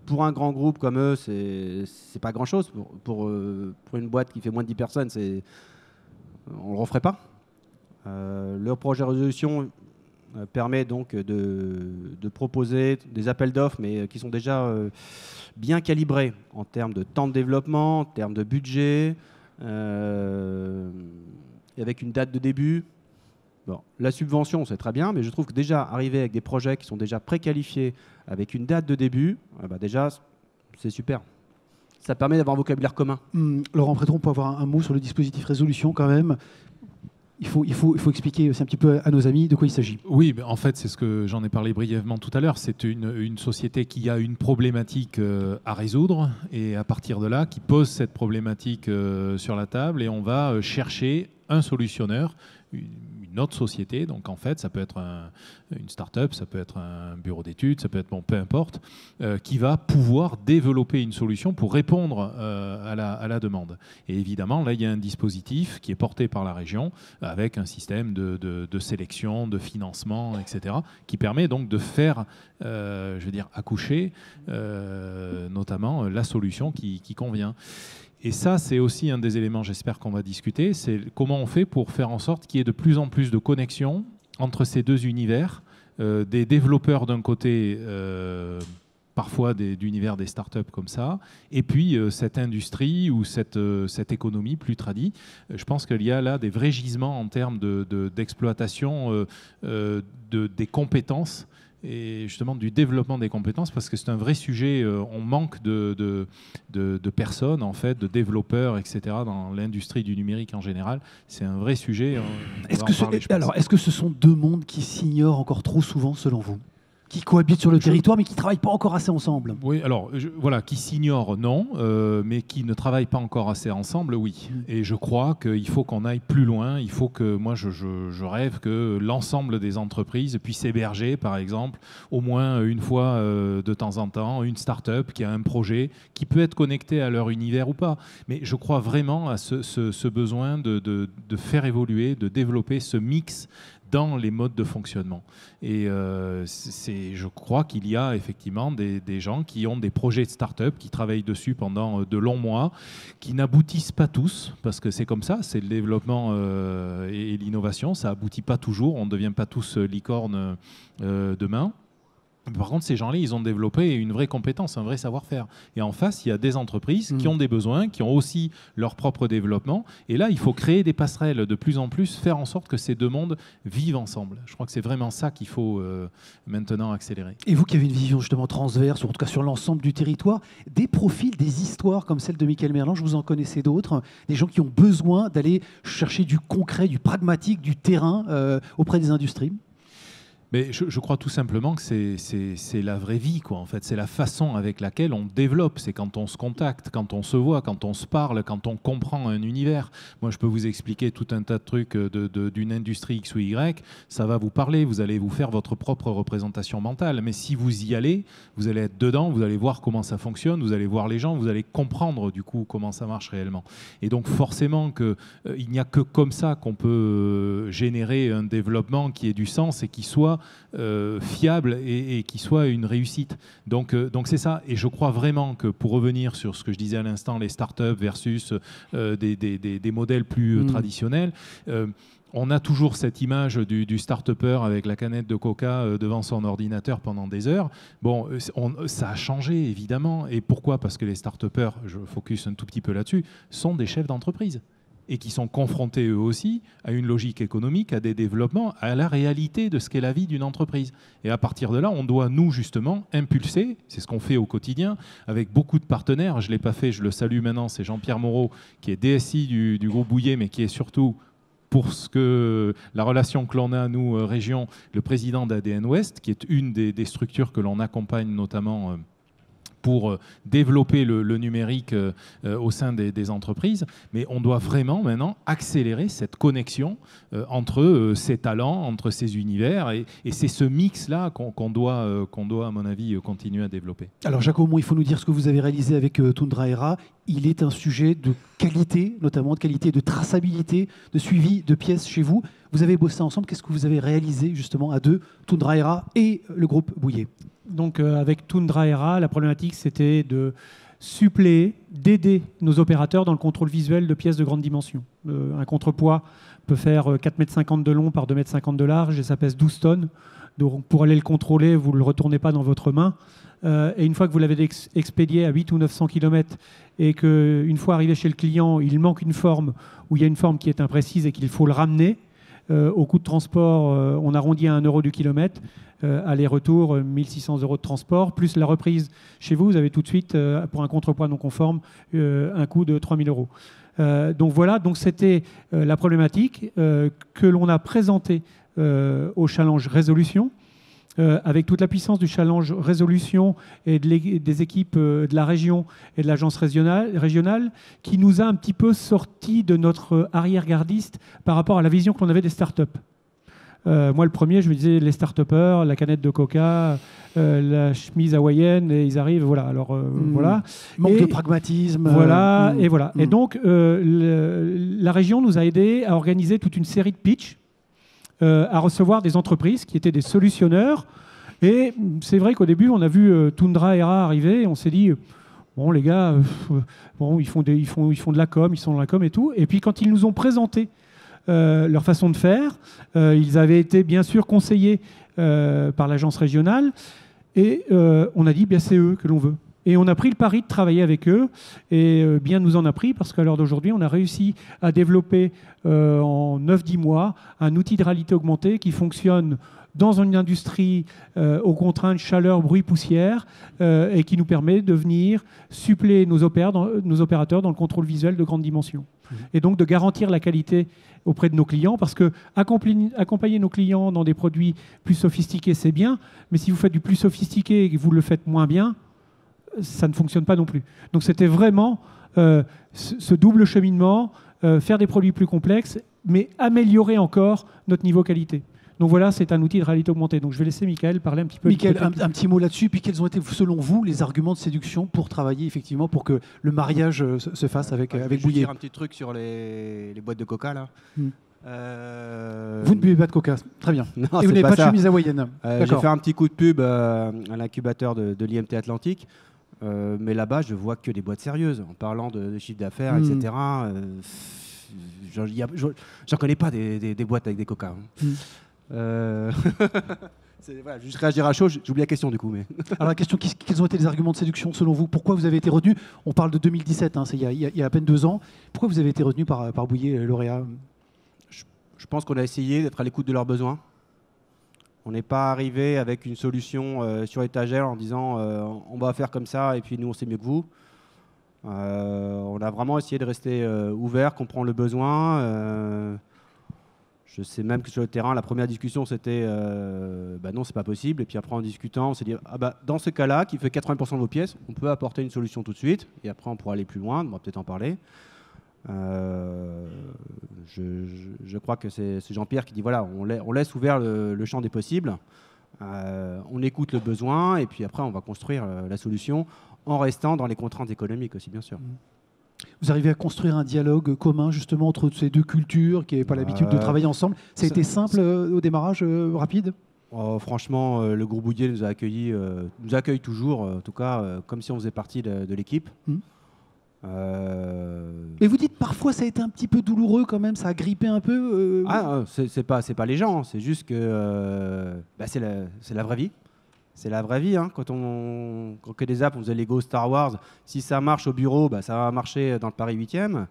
Pour un grand groupe comme eux, c'est pas grand-chose. Pour une boîte qui fait moins de 10 personnes, on ne le referait pas. Leur projet de résolution permet donc de proposer des appels d'offres, mais qui sont déjà bien calibrés en termes de temps de développement, en termes de budget, et avec une date de début. Bon, la subvention, c'est très bien, mais je trouve que déjà arriver avec des projets qui sont déjà préqualifiés, avec une date de début, déjà, c'est super. Ça permet d'avoir un vocabulaire commun. Laurent Prétron, on peut avoir un mot sur le dispositif résolution quand même. Il faut expliquer aussi un petit peu à nos amis de quoi il s'agit. Oui, en fait, c'est ce que j'en ai parlé brièvement tout à l'heure. C'est une société qui a une problématique à résoudre et à partir de là, qui pose cette problématique sur la table et on va chercher un solutionneur, une autre société. Donc en fait, ça peut être une start-up, ça peut être un bureau d'études, ça peut être peu importe, qui va pouvoir développer une solution pour répondre à la demande. Et évidemment, là, il y a un dispositif qui est porté par la région avec un système de sélection, de financement, etc., qui permet donc de faire, accoucher notamment la solution qui convient. Et ça, c'est aussi un des éléments, j'espère qu'on va discuter, c'est comment on fait pour faire en sorte qu'il y ait de plus en plus de connexions entre ces deux univers, des développeurs d'un côté, parfois d'univers des startups comme ça, et puis cette industrie ou cette économie plus tradie. Je pense qu'il y a là des vrais gisements en termes d'exploitation des compétences et justement du développement des compétences, parce que c'est un vrai sujet. On manque de personnes, en fait, de développeurs, etc., dans l'industrie du numérique en général. C'est un vrai sujet. Est-ce que ce sont deux mondes qui s'ignorent encore trop souvent, selon vous ? Qui cohabitent sur le territoire, mais qui ne travaillent pas encore assez ensemble? Oui, alors, qui s'ignorent, non, mais qui ne travaillent pas encore assez ensemble, oui. Et je crois qu'il faut qu'on aille plus loin. Il faut que, moi, je rêve que l'ensemble des entreprises puissent héberger, par exemple, au moins une fois de temps en temps, une start-up qui a un projet qui peut être connecté à leur univers ou pas. Mais je crois vraiment à ce besoin de faire évoluer, de développer ce mix dans les modes de fonctionnement. Et je crois qu'il y a effectivement des gens qui ont des projets de start-up, qui travaillent dessus pendant de longs mois, qui n'aboutissent pas tous, parce que c'est comme ça, c'est le développement et l'innovation, ça aboutit pas toujours, on ne devient pas tous licornes demain. Par contre, ces gens-là, ils ont développé une vraie compétence, un vrai savoir-faire. Et en face, il y a des entreprises qui ont des besoins, qui ont aussi leur propre développement. Et là, il faut créer des passerelles de plus en plus, faire en sorte que ces deux mondes vivent ensemble. Je crois que c'est vraiment ça qu'il faut maintenant accélérer. Et vous qui avez une vision justement transverse, ou en tout cas sur l'ensemble du territoire, des profils, des histoires comme celle de Michael Merlange, vous en connaissez d'autres, des gens qui ont besoin d'aller chercher du concret, du pragmatique, du terrain auprès des industries? Mais je crois tout simplement que c'est la vraie vie, quoi. En fait, c'est la façon avec laquelle on développe. C'est quand on se contacte, quand on se voit, quand on se parle, quand on comprend un univers. Moi, je peux vous expliquer tout un tas de trucs d'une industrie X ou Y. Ça va vous parler. Vous allez vous faire votre propre représentation mentale. Mais si vous y allez, vous allez être dedans. Vous allez voir comment ça fonctionne. Vous allez voir les gens. Vous allez comprendre du coup comment ça marche réellement. Et donc forcément il n'y a que comme ça qu'on peut générer un développement qui ait du sens et qui soit fiable et qui soit une réussite. Donc c'est ça. Et je crois vraiment que pour revenir sur ce que je disais à l'instant, les startups versus des modèles plus traditionnels, on a toujours cette image du start-upper avec la canette de coca devant son ordinateur pendant des heures. Bon, ça a changé, évidemment. Et pourquoi ? Parce que les start-uppers, je focus un tout petit peu là-dessus, sont des chefs d'entreprise et qui sont confrontés eux aussi à une logique économique, à des développements, à la réalité de ce qu'est la vie d'une entreprise. Et à partir de là, on doit, nous, justement, impulser, c'est ce qu'on fait au quotidien, avec beaucoup de partenaires. Je ne l'ai pas fait, je le salue maintenant, c'est Jean-Pierre Moreau, qui est DSI du groupe Bouillet, mais qui est surtout, pour la relation que l'on a, nous, région, le président d'ADN Ouest, qui est une des structures que l'on accompagne notamment pour développer le numérique au sein des entreprises. Mais on doit vraiment maintenant accélérer cette connexion entre ces talents, entre ces univers. Et c'est ce mix-là qu'on doit, à mon avis, continuer à développer. Alors Jacques Aumont, il faut nous dire ce que vous avez réalisé avec Tundra Era. Il est un sujet de qualité, notamment de qualité de traçabilité, de suivi de pièces chez vous. Vous avez bossé ensemble. Qu'est-ce que vous avez réalisé justement à deux, Tundra Era et le groupe Bouillet? Donc avec Tundra Era, la problématique c'était de suppléer, d'aider nos opérateurs dans le contrôle visuel de pièces de grande dimension. Un contrepoids peut faire 4,50 m de long par 2,50 m de large et ça pèse 12 tonnes. Donc pour aller le contrôler, vous ne le retournez pas dans votre main. Et une fois que vous l'avez expédié à 800 ou 900 km et qu'une fois arrivé chez le client, il manque une forme ou il y a une forme qui est imprécise et qu'il faut le ramener, au coût de transport, on arrondit à 1 € du kilomètre. Aller-retour, 1 600 € de transport, plus la reprise chez vous, vous avez tout de suite, pour un contrepoids non conforme, un coût de 3 000 €. Donc voilà, donc c'était la problématique que l'on a présentée au Challenge Résolution, avec toute la puissance du Challenge Résolution et des équipes de la région et de l'agence régionale, qui nous a un petit peu sorti de notre arrière-gardiste par rapport à la vision que l'on avait des startups. Moi, le premier, je me disais les start-upers, la canette de coca, la chemise hawaïenne, et ils arrivent, voilà. Alors, voilà. Manque de pragmatisme. Voilà, et voilà. Et donc, la région nous a aidés à organiser toute une série de pitchs, à recevoir des entreprises qui étaient des solutionneurs. Et c'est vrai qu'au début, on a vu Tundra Era arriver, et on s'est dit, bon, les gars, bon, ils font de la com, ils sont dans la com et tout. Et puis, quand ils nous ont présenté leur façon de faire. Ils avaient été bien sûr conseillés par l'agence régionale et on a dit bien c'est eux que l'on veut. Et on a pris le pari de travailler avec eux et bien nous en a pris parce qu'à l'heure d'aujourd'hui on a réussi à développer en 9-10 mois un outil de réalité augmentée qui fonctionne dans une industrie aux contraintes chaleur, bruit, poussière et qui nous permet de venir suppléer nos opérateurs dans le contrôle visuel de grande dimension. Et donc de garantir la qualité auprès de nos clients, parce que accompagner nos clients dans des produits plus sophistiqués, c'est bien, mais si vous faites du plus sophistiqué et que vous le faites moins bien, ça ne fonctionne pas non plus. Donc c'était vraiment ce double cheminement, faire des produits plus complexes, mais améliorer encore notre niveau qualité. Donc voilà, c'est un outil de réalité augmentée. Donc je vais laisser Michael parler un petit peu. Michael, un petit mot là-dessus. Puis quels ont été, selon vous, les arguments de séduction pour travailler effectivement pour que le mariage se fasse avec Bouillet? Je vais dire un petit truc sur les boîtes de coca là. Vous ne buvez pas de coca, très bien. Non, et vous n'avez pas de chemise hawaïenne. J'ai fait un petit coup de pub à l'incubateur de l'IMT Atlantique. Mais là-bas, je vois que des boîtes sérieuses. En parlant de chiffre d'affaires, etc. J'en connais pas des boîtes avec des coca. Voilà, juste réagir à chaud, j'oublie la question du coup. Mais... Alors la question, quels ont été les arguments de séduction selon vous? Pourquoi vous avez été retenu? On parle de 2017, hein, c'est il y a à peine 2 ans. Pourquoi vous avez été retenu par Bouygues Lauréat? Je pense qu'on a essayé d'être à l'écoute de leurs besoins. On n'est pas arrivé avec une solution sur étagère en disant on va faire comme ça et puis nous on sait mieux que vous. On a vraiment essayé de rester ouvert, comprendre le besoin. Je sais même que sur le terrain, la première discussion c'était non, c'est pas possible. Et puis après en discutant, on s'est dit dans ce cas-là, qui fait 80% de vos pièces, on peut apporter une solution tout de suite. Et après on pourra aller plus loin, on va peut-être en parler. Je crois que c'est Jean-Pierre qui dit voilà, on laisse ouvert le champ des possibles, on écoute le besoin et puis après on va construire la solution en restant dans les contraintes économiques aussi bien sûr. Vous arrivez à construire un dialogue commun justement entre ces deux cultures qui n'avaient pas l'habitude de travailler ensemble. Ça a été simple au démarrage, rapide? Franchement, le groupe Bouygues nous accueille toujours, en tout cas comme si on faisait partie de l'équipe. Mais vous dites parfois ça a été un petit peu douloureux quand même, ça a grippé un peu. C'est pas les gens, c'est juste que c'est la vraie vie. C'est la vraie vie. Hein. Quand que des apps, on faisait Lego Star Wars, si ça marche au bureau, ça va marcher dans le Paris 8e.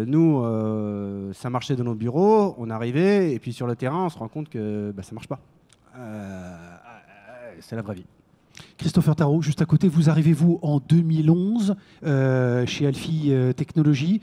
Nous, ça marchait dans nos bureaux, on arrivait, et puis sur le terrain, on se rend compte que ça marche pas. C'est la vraie vie. Christopher Tarot, juste à côté, vous arrivez vous en 2011 chez Alfie Technologies.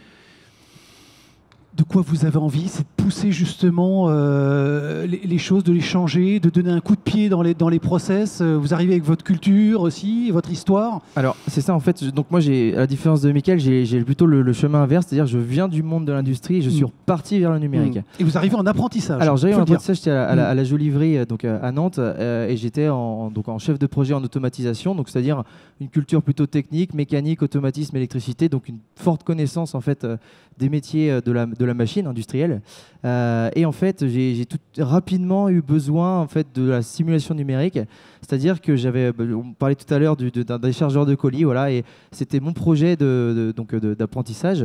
De quoi vous avez envie? C'est de pousser justement les choses, de les changer, de donner un coup de pied dans les process. Vous arrivez avec votre culture aussi, votre histoire. Alors c'est ça en fait. Donc moi, à la différence de Mickaël, j'ai plutôt le chemin inverse, c'est-à-dire je viens du monde de l'industrie et je suis reparti vers le numérique. Et vous arrivez en apprentissage. Alors j'arrive en apprentissage, j'étais à la Joliverie, donc à Nantes, et j'étais en chef de projet en automatisation, donc c'est-à-dire une culture plutôt technique, mécanique, automatisme, électricité, donc une forte connaissance en fait des métiers de la machine industrielle. Et en fait, j'ai rapidement eu besoin en fait de la simulation numérique, c'est-à-dire que on parlait tout à l'heure d'un déchargeur de colis, voilà, et c'était mon projet d'apprentissage.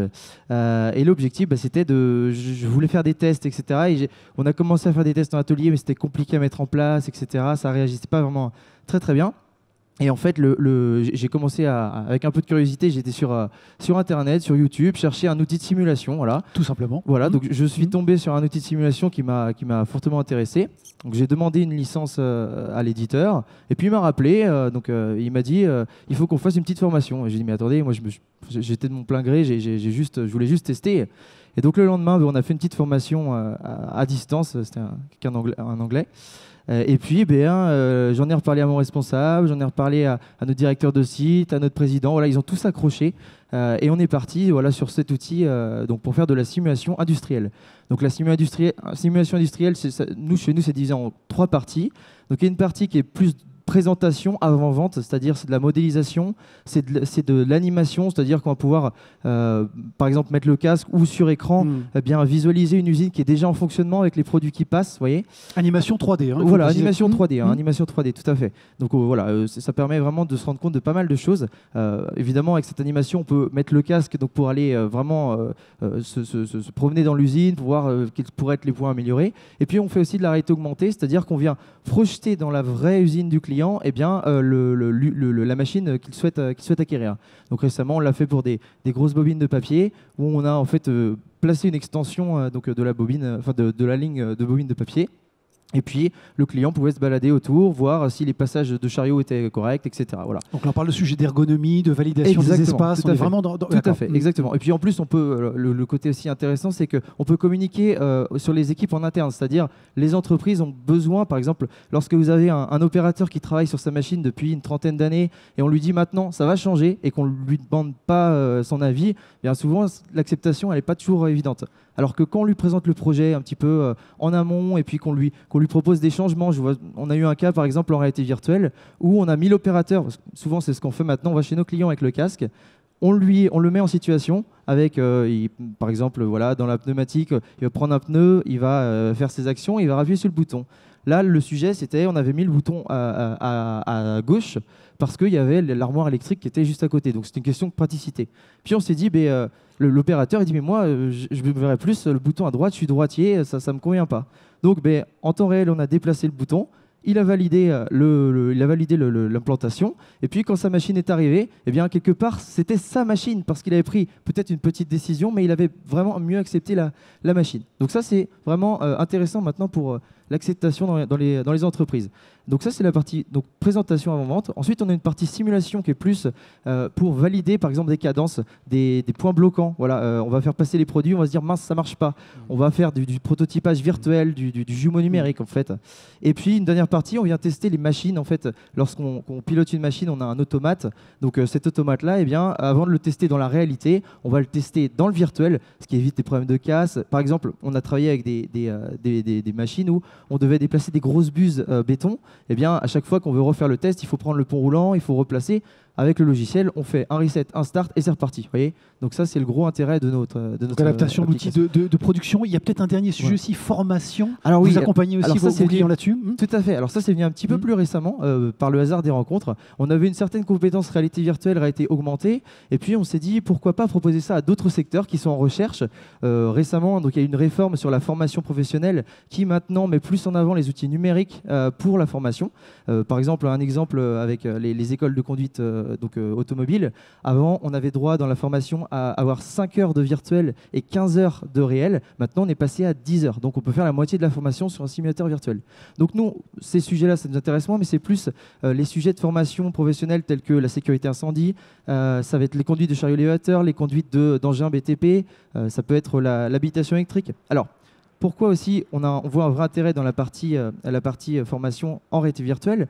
Et l'objectif, c'était je voulais faire des tests, etc. Et on a commencé à faire des tests dans l'atelier, mais c'était compliqué à mettre en place, etc. Ça réagissait pas vraiment très très bien. Et en fait, j'ai commencé avec un peu de curiosité, j'étais sur Internet, sur YouTube, chercher un outil de simulation, voilà. Tout simplement. Voilà, donc je suis tombé sur un outil de simulation qui m'a fortement intéressé. Donc j'ai demandé une licence à l'éditeur, et puis il m'a rappelé, il m'a dit il faut qu'on fasse une petite formation. Et j'ai dit mais attendez, moi j'étais de mon plein gré, je voulais juste tester. Et donc le lendemain, on a fait une petite formation à distance, c'était un anglais. Et puis, j'en ai reparlé à mon responsable, j'en ai reparlé à notre directeur de site, à notre président. Voilà, ils ont tous accroché et on est parti sur cet outil pour faire de la simulation industrielle. Donc la simulation industrielle, chez nous, c'est divisé en 3 parties. Donc il y a une partie qui est plus présentation avant-vente, c'est-à-dire c'est de la modélisation, c'est de l'animation, c'est-à-dire qu'on va pouvoir, par exemple, mettre le casque ou sur écran, visualiser une usine qui est déjà en fonctionnement avec les produits qui passent, vous voyez. Animation 3D. Hein, voilà, animation 3D, animation 3D, tout à fait. Donc ça permet vraiment de se rendre compte de pas mal de choses. Évidemment, avec cette animation, on peut mettre le casque pour aller vraiment se promener dans l'usine, pour voir quels pourraient être les points améliorés. Et puis on fait aussi de la réalité augmentée, c'est-à-dire qu'on vient projeter dans la vraie usine du client la machine qu'il souhaite acquérir. Donc récemment, on l'a fait pour des grosses bobines de papier où on a en fait placé une extension de la bobine, de la ligne de bobine de papier. Et puis, le client pouvait se balader autour, voir si les passages de chariot étaient corrects, etc. Voilà. Donc là, on parle de sujet d'ergonomie, de validation des espaces. On est vraiment dans... Tout à fait, exactement. Et puis en plus, on peut, le côté aussi intéressant, c'est qu'on peut communiquer sur les équipes en interne. C'est-à-dire, les entreprises ont besoin, par exemple, lorsque vous avez un opérateur qui travaille sur sa machine depuis une trentaine d'années et on lui dit maintenant, ça va changer et qu'on ne lui demande pas son avis, bien souvent, l'acceptation, elle n'est pas toujours évidente. Alors que quand on lui présente le projet un petit peu en amont et puis qu'on lui propose des changements, on a eu un cas par exemple en réalité virtuelle où on a mis l'opérateur, souvent c'est ce qu'on fait maintenant, on va chez nos clients avec le casque, on le met en situation avec, par exemple, dans la pneumatique, il va prendre un pneu, il va faire ses actions, il va appuyer sur le bouton. Là, le sujet, c'était, on avait mis le bouton à gauche parce qu'il y avait l'armoire électrique qui était juste à côté. Donc, c'était une question de praticité. Puis, on s'est dit, l'opérateur, il dit, mais moi, je me verrais plus le bouton à droite, je suis droitier, ça ne me convient pas. Donc, en temps réel, on a déplacé le bouton. Il a validé l'implantation. Et puis, quand sa machine est arrivée, eh bien, quelque part, c'était sa machine parce qu'il avait pris peut-être une petite décision, mais il avait vraiment mieux accepté la machine. Donc ça, c'est vraiment intéressant maintenant pour l'acceptation dans les entreprises. Donc ça, c'est la partie présentation avant-vente. Ensuite, on a une partie simulation qui est plus pour valider, par exemple, des cadences, des points bloquants. Voilà, on va faire passer les produits, on va se dire, mince, ça ne marche pas. On va faire du prototypage virtuel, du jumeau numérique, en fait. Et puis, une dernière partie, on vient tester les machines. En fait, lorsqu'on pilote une machine, on a un automate. Donc, cet automate-là, eh bien, avant de le tester dans la réalité, on va le tester dans le virtuel, ce qui évite les problèmes de casse. Par exemple, on a travaillé avec des machines où on devait déplacer des grosses buses béton. Eh bien, à chaque fois qu'on veut refaire le test, il faut prendre le pont roulant, il faut replacer. Avec le logiciel, on fait un reset, un start et c'est reparti. Vous voyez, donc ça, c'est le gros intérêt de notre adaptation de l'outil de production. Il y a peut-être un dernier sujet aussi, formation. Alors oui, vous accompagnez aussi vos clients là-dessus. Tout à fait. Alors ça, c'est venu un petit peu plus récemment par le hasard des rencontres. On avait une certaine compétence réalité virtuelle a été augmentée et puis on s'est dit pourquoi pas proposer ça à d'autres secteurs qui sont en recherche. Récemment, donc il y a une réforme sur la formation professionnelle qui maintenant met plus en avant les outils numériques pour la formation. Par exemple, un exemple avec les écoles de conduite automobile. Avant, on avait droit dans la formation à avoir 5 heures de virtuel et 15 heures de réel. Maintenant, on est passé à 10 heures. Donc, on peut faire la moitié de la formation sur un simulateur virtuel. Donc, nous, ces sujets-là, ça nous intéresse moins, mais c'est plus les sujets de formation professionnelle tels que la sécurité incendie, ça va être les conduites de chariot élévateur, les conduites d'engins BTP, ça peut être l'habitation électrique. Alors, pourquoi aussi on voit un vrai intérêt dans la partie formation en réalité virtuelle?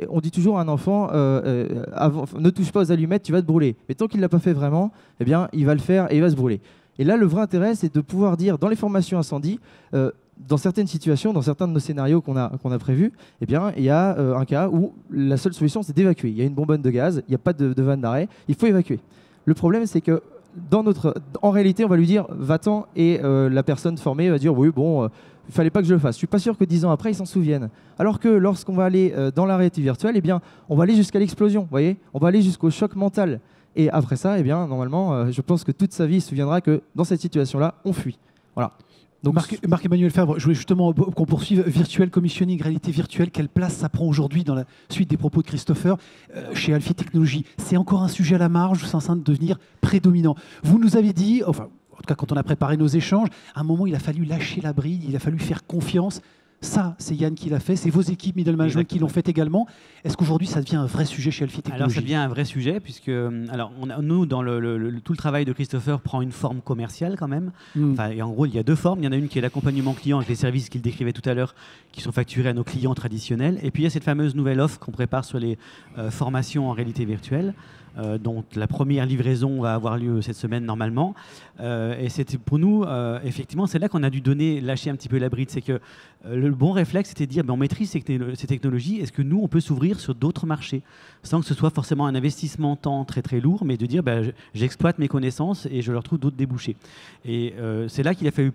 On dit toujours à un enfant ne touche pas aux allumettes, tu vas te brûler. Mais tant qu'il ne l'a pas fait vraiment, eh bien, il va le faire et il va se brûler. Et là, le vrai intérêt, c'est de pouvoir dire dans les formations incendie, dans certaines situations, dans certains de nos scénarios qu'on a prévus, eh bien, il y a un cas où la seule solution, c'est d'évacuer. Il y a une bonbonne de gaz, il n'y a pas de vanne d'arrêt, il faut évacuer. Le problème, c'est que en réalité, on va lui dire va-t'en et la personne formée va dire oui, bon, il fallait pas que je le fasse. Je suis pas sûr que 10 ans après, ils s'en souviennent. Alors que lorsqu'on va aller dans la réalité virtuelle, eh bien, on va aller jusqu'à l'explosion, voyez, on va aller jusqu'au choc mental. Et après ça, eh bien, normalement, je pense que toute sa vie, il se souviendra que dans cette situation-là, on fuit. Voilà. Donc, Marc-Emmanuel Fabre, je voulais justement qu'on poursuive virtual commissioning, réalité virtuelle. Quelle place ça prend aujourd'hui dans la suite des propos de Christopher chez Alphie Technologies? C'est encore un sujet à la marge, c'est en train de devenir prédominant. Vous nous avez dit, enfin, en tout cas quand on a préparé nos échanges, à un moment il a fallu lâcher la bride, il a fallu faire confiance. Ça, c'est Yann qui l'a fait, c'est vos équipes middle management qui l'ont fait également. Est-ce qu'aujourd'hui, ça devient un vrai sujet chez Alphie Technologies? Alors, ça devient un vrai sujet, puisque nous, dans tout le travail de Christopher prend une forme commerciale quand même. Enfin, et en gros, il y a deux formes. Il y en a une qui est l'accompagnement client avec les services qu'il décrivait tout à l'heure, qui sont facturés à nos clients traditionnels. Et puis, il y a cette fameuse nouvelle offre qu'on prépare sur les formations en réalité virtuelle. dont la première livraison va avoir lieu cette semaine normalement. Et c'était pour nous, effectivement, c'est là qu'on a dû lâcher un petit peu la bride. C'est que le bon réflexe, c'était de dire, on maîtrise ces technologies, est-ce que nous, on peut s'ouvrir sur d'autres marchés sans que ce soit forcément un investissement temps très très lourd, mais de dire, j'exploite mes connaissances et je leur trouve d'autres débouchés. Et c'est là qu'il a fallu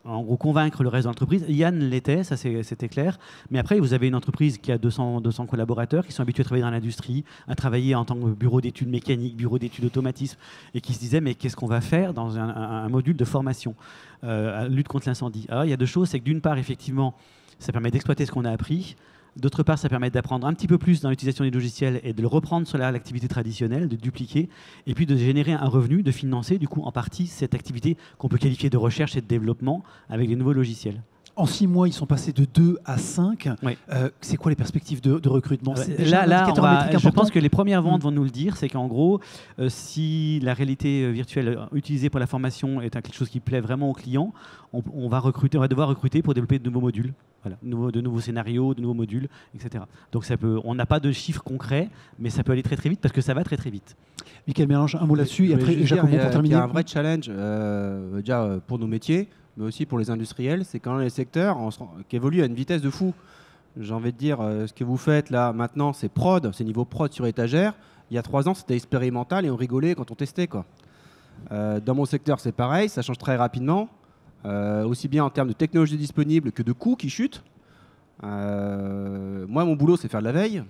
en gros convaincre le reste de l'entreprise. Yann l'était, ça c'était clair. Mais après, vous avez une entreprise qui a 200 collaborateurs qui sont habitués à travailler dans l'industrie, à travailler en tant que bureau d'études mécaniques, bureau d'études d'automatisme, et qui se disaient, mais qu'est-ce qu'on va faire dans un module de formation à lutte contre l'incendie? Alors, il y a deux choses, c'est que d'une part, effectivement, ça permet d'exploiter ce qu'on a appris. D'autre part, ça permet d'apprendre un petit peu plus dans l'utilisation des logiciels et de le reprendre sur l'activité traditionnelle, de dupliquer, et puis de générer un revenu, de financer du coup en partie cette activité qu'on peut qualifier de recherche et de développement avec les nouveaux logiciels. En 6 mois, ils sont passés de 2 à 5. Oui. C'est quoi les perspectives de recrutement? Je pense que les premières ventes vont nous le dire. C'est qu'en gros, si la réalité virtuelle utilisée pour la formation est quelque chose qui plaît vraiment aux clients, on va devoir recruter pour développer de nouveaux modules. Voilà, de nouveaux scénarios, de nouveaux modules, etc. Donc on n'a pas de chiffres concrets, mais ça peut aller très très vite parce que ça va très très vite. Michael Mélange, un mot là-dessus, et après Jacobo pour terminer. Il y a un vrai challenge déjà pour nos métiers, mais aussi pour les industriels, c'est quand les secteurs qui évoluent à une vitesse de fou. J'ai envie de dire, ce que vous faites là maintenant, c'est prod, c'est niveau prod sur étagère. Il y a 3 ans, c'était expérimental et on rigolait quand on testait, quoi. Dans mon secteur, c'est pareil, ça change très rapidement. Aussi bien en termes de technologie disponible que de coûts qui chutent. Moi, mon boulot, c'est faire de la veille.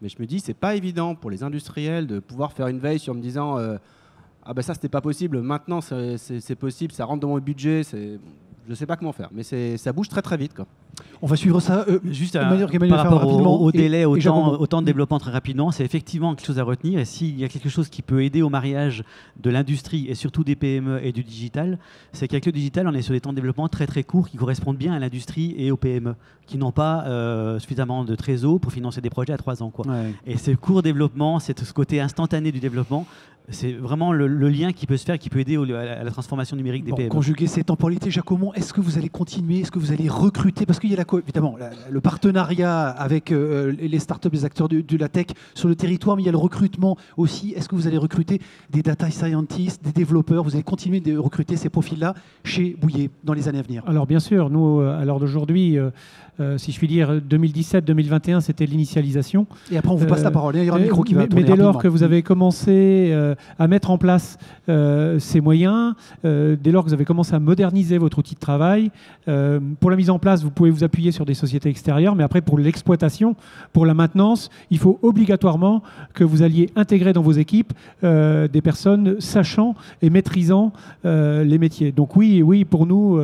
Mais je me dis, c'est pas évident pour les industriels de pouvoir faire une veille sur me disant ça, c'était pas possible. Maintenant, c'est possible. Ça rentre dans mon budget. Je ne sais pas comment faire, mais ça bouge très très vite, quoi. On va suivre ça. Juste par rapport au délai, au Jacobo. temps de développement très rapidement, c'est effectivement quelque chose à retenir. Et s'il y a quelque chose qui peut aider au mariage de l'industrie et surtout des PME et du digital, c'est qu'avec le digital, on est sur des temps de développement très très courts qui correspondent bien à l'industrie et aux PME, qui n'ont pas suffisamment de trésor pour financer des projets à 3 ans, quoi. Ouais. Et ce court développement, ce côté instantané du développement, c'est vraiment le lien qui peut se faire, qui peut aider à la transformation numérique des PME. Conjuguer ces temporalités, Jacomon, est-ce que vous allez continuer? Est-ce que vous allez recruter? Parce qu'il y a évidemment le partenariat avec les startups, les acteurs de la tech sur le territoire, mais il y a le recrutement aussi. Est-ce que vous allez recruter des data scientists, des développeurs? Vous allez continuer de recruter ces profils-là chez Bouygues dans les années à venir? Alors bien sûr, nous, à l'heure d'aujourd'hui, si je puis dire, 2017-2021, c'était l'initialisation. Et après, on vous passe la parole. Il y aura un micro qui va tourner mais dès lors rapidement. que vous avez commencé à mettre en place ces moyens, dès lors que vous avez commencé à moderniser votre outil de travail, pour la mise en place, vous pouvez vous appuyer sur des sociétés extérieures, mais après, pour l'exploitation, pour la maintenance, il faut obligatoirement que vous alliez intégrer dans vos équipes des personnes sachant et maîtrisant les métiers. Donc oui, pour nous,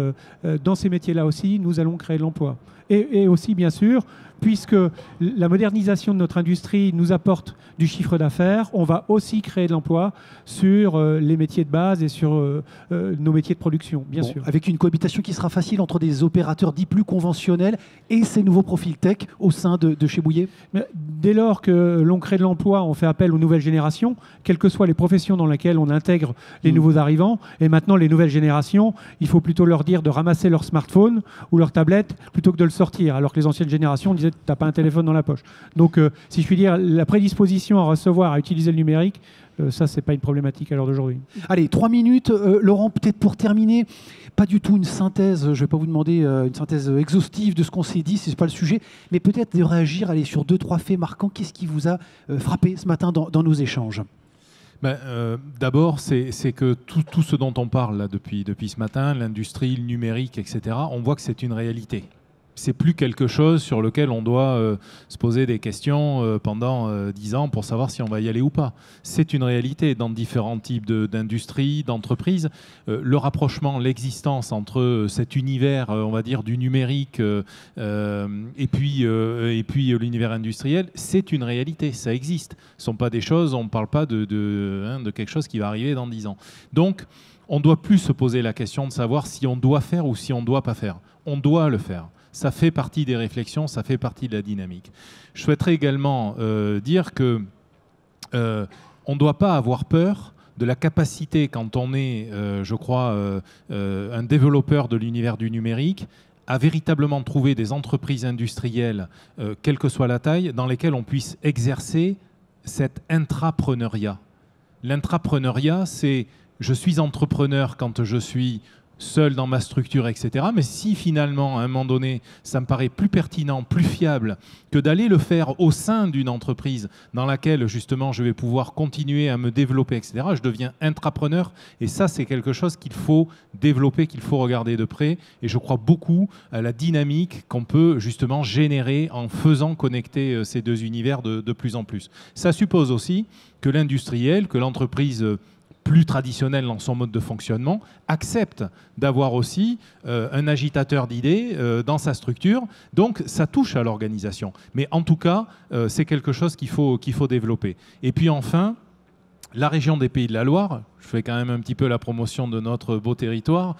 dans ces métiers-là aussi, nous allons créer de l'emploi. Et aussi, bien sûr, puisque la modernisation de notre industrie nous apporte du chiffre d'affaires, on va aussi créer de l'emploi sur les métiers de base et sur nos métiers de production, bien sûr. Avec une cohabitation qui sera facile entre des opérateurs dits plus conventionnels et ces nouveaux profils tech au sein de chez Bouygues. Dès lors que l'on crée de l'emploi, on fait appel aux nouvelles générations, quelles que soient les professions dans lesquelles on intègre les nouveaux arrivants. Et maintenant, les nouvelles générations, il faut plutôt leur dire de ramasser leur smartphone ou leur tablette plutôt que de le sortir, alors que les anciennes générations disaient « t'as pas un téléphone dans la poche ». Donc, si je puis dire, la prédisposition à recevoir, à utiliser le numérique, ça, c'est pas une problématique à l'heure d'aujourd'hui. Allez, 3 minutes. Laurent, peut-être pour terminer, pas du tout une synthèse, je ne vais pas vous demander une synthèse exhaustive de ce qu'on s'est dit, ce n'est pas le sujet, mais peut-être de réagir sur 2-3 faits marquants. Qu'est-ce qui vous a frappé ce matin dans nos échanges? D'abord, c'est que tout ce dont on parle là, depuis ce matin, l'industrie, le numérique, etc., on voit que c'est une réalité. C'est plus quelque chose sur lequel on doit se poser des questions pendant 10 ans pour savoir si on va y aller ou pas. C'est une réalité dans différents types d'industries, d'entreprises. Le rapprochement, l'existence entre cet univers, on va dire, du numérique et puis l'univers industriel, c'est une réalité, ça existe. Ce ne sont pas des choses, on ne parle pas de quelque chose qui va arriver dans 10 ans. Donc, on ne doit plus se poser la question de savoir si on doit faire ou si on ne doit pas faire. On doit le faire. Ça fait partie des réflexions, ça fait partie de la dynamique. Je souhaiterais également dire que on ne doit pas avoir peur de la capacité, quand on est, je crois, un développeur de l'univers du numérique, à véritablement trouver des entreprises industrielles, quelle que soit la taille, dans lesquelles on puisse exercer cet intrapreneuriat. L'intrapreneuriat, c'est je suis entrepreneur quand je suis seul dans ma structure, etc. Mais si finalement, à un moment donné, ça me paraît plus pertinent, plus fiable que d'aller le faire au sein d'une entreprise dans laquelle, justement, je vais pouvoir continuer à me développer, etc., je deviens intrapreneur. Et ça, c'est quelque chose qu'il faut développer, qu'il faut regarder de près. Et je crois beaucoup à la dynamique qu'on peut, justement, générer en faisant connecter ces deux univers de plus en plus. Ça suppose aussi que l'industriel, que l'entreprise plus traditionnel dans son mode de fonctionnement, accepte d'avoir aussi un agitateur d'idées dans sa structure. Donc, ça touche à l'organisation. Mais en tout cas, c'est quelque chose qu'il faut développer. Et puis enfin, la région des Pays de la Loire, je fais quand même un petit peu la promotion de notre beau territoire,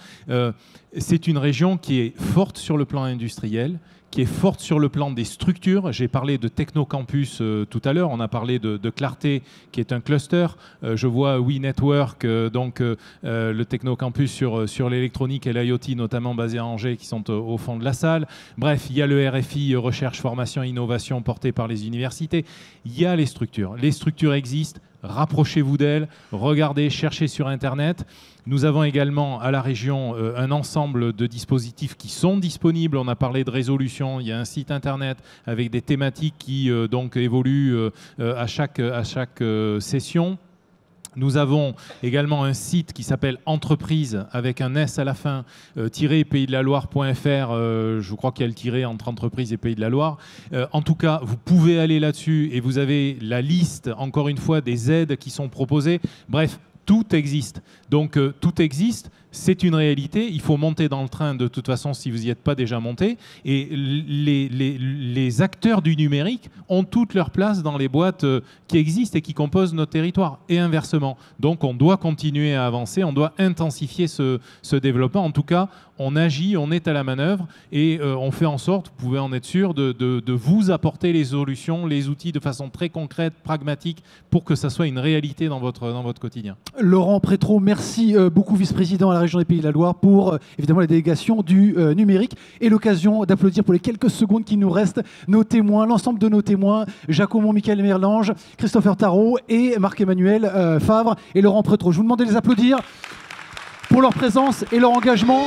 c'est une région qui est forte sur le plan industriel, qui est forte sur le plan des structures. J'ai parlé de Technocampus tout à l'heure, on a parlé de Clarté, qui est un cluster. Je vois WeNetwork, donc le Technocampus sur l'électronique et l'IoT, notamment basé à Angers, qui sont au fond de la salle. Bref, il y a le RFI, Recherche, Formation, Innovation, porté par les universités. Il y a les structures. Les structures existent. Rapprochez-vous d'elles, regardez, cherchez sur Internet. Nous avons également à la région un ensemble de dispositifs qui sont disponibles. On a parlé de résolution, il y a un site Internet avec des thématiques qui donc évoluent à chaque session. Nous avons également un site qui s'appelle Entreprise avec un S à la fin, paysdelaloire.fr. Je crois qu'il y a le tiret entre Entreprise et Pays de la Loire. En tout cas, vous pouvez aller là-dessus et vous avez la liste, encore une fois, des aides qui sont proposées. Bref, tout existe. Donc tout existe, c'est une réalité. Il faut monter dans le train de toute façon si vous n'y êtes pas déjà monté. Et les acteurs du numérique ont toute leur place dans les boîtes qui existent et qui composent notre territoire. Et inversement. Donc on doit continuer à avancer, on doit intensifier ce développement. En tout cas, on agit, on est à la manœuvre et on fait en sorte, vous pouvez en être sûr, de vous apporter les solutions, les outils de façon très concrète, pragmatique, pour que ça soit une réalité dans votre quotidien. Laurent Prétro, merci beaucoup, vice-président à la région des Pays de la Loire, pour évidemment la délégation du numérique et l'occasion d'applaudir pour les quelques secondes qui nous restent nos témoins, l'ensemble de nos témoins, Jacomon, Michael Merlange, Christopher Tarot et Marc-Emmanuel Favre et Laurent Prétro. Je vous demande de les applaudir pour leur présence et leur engagement.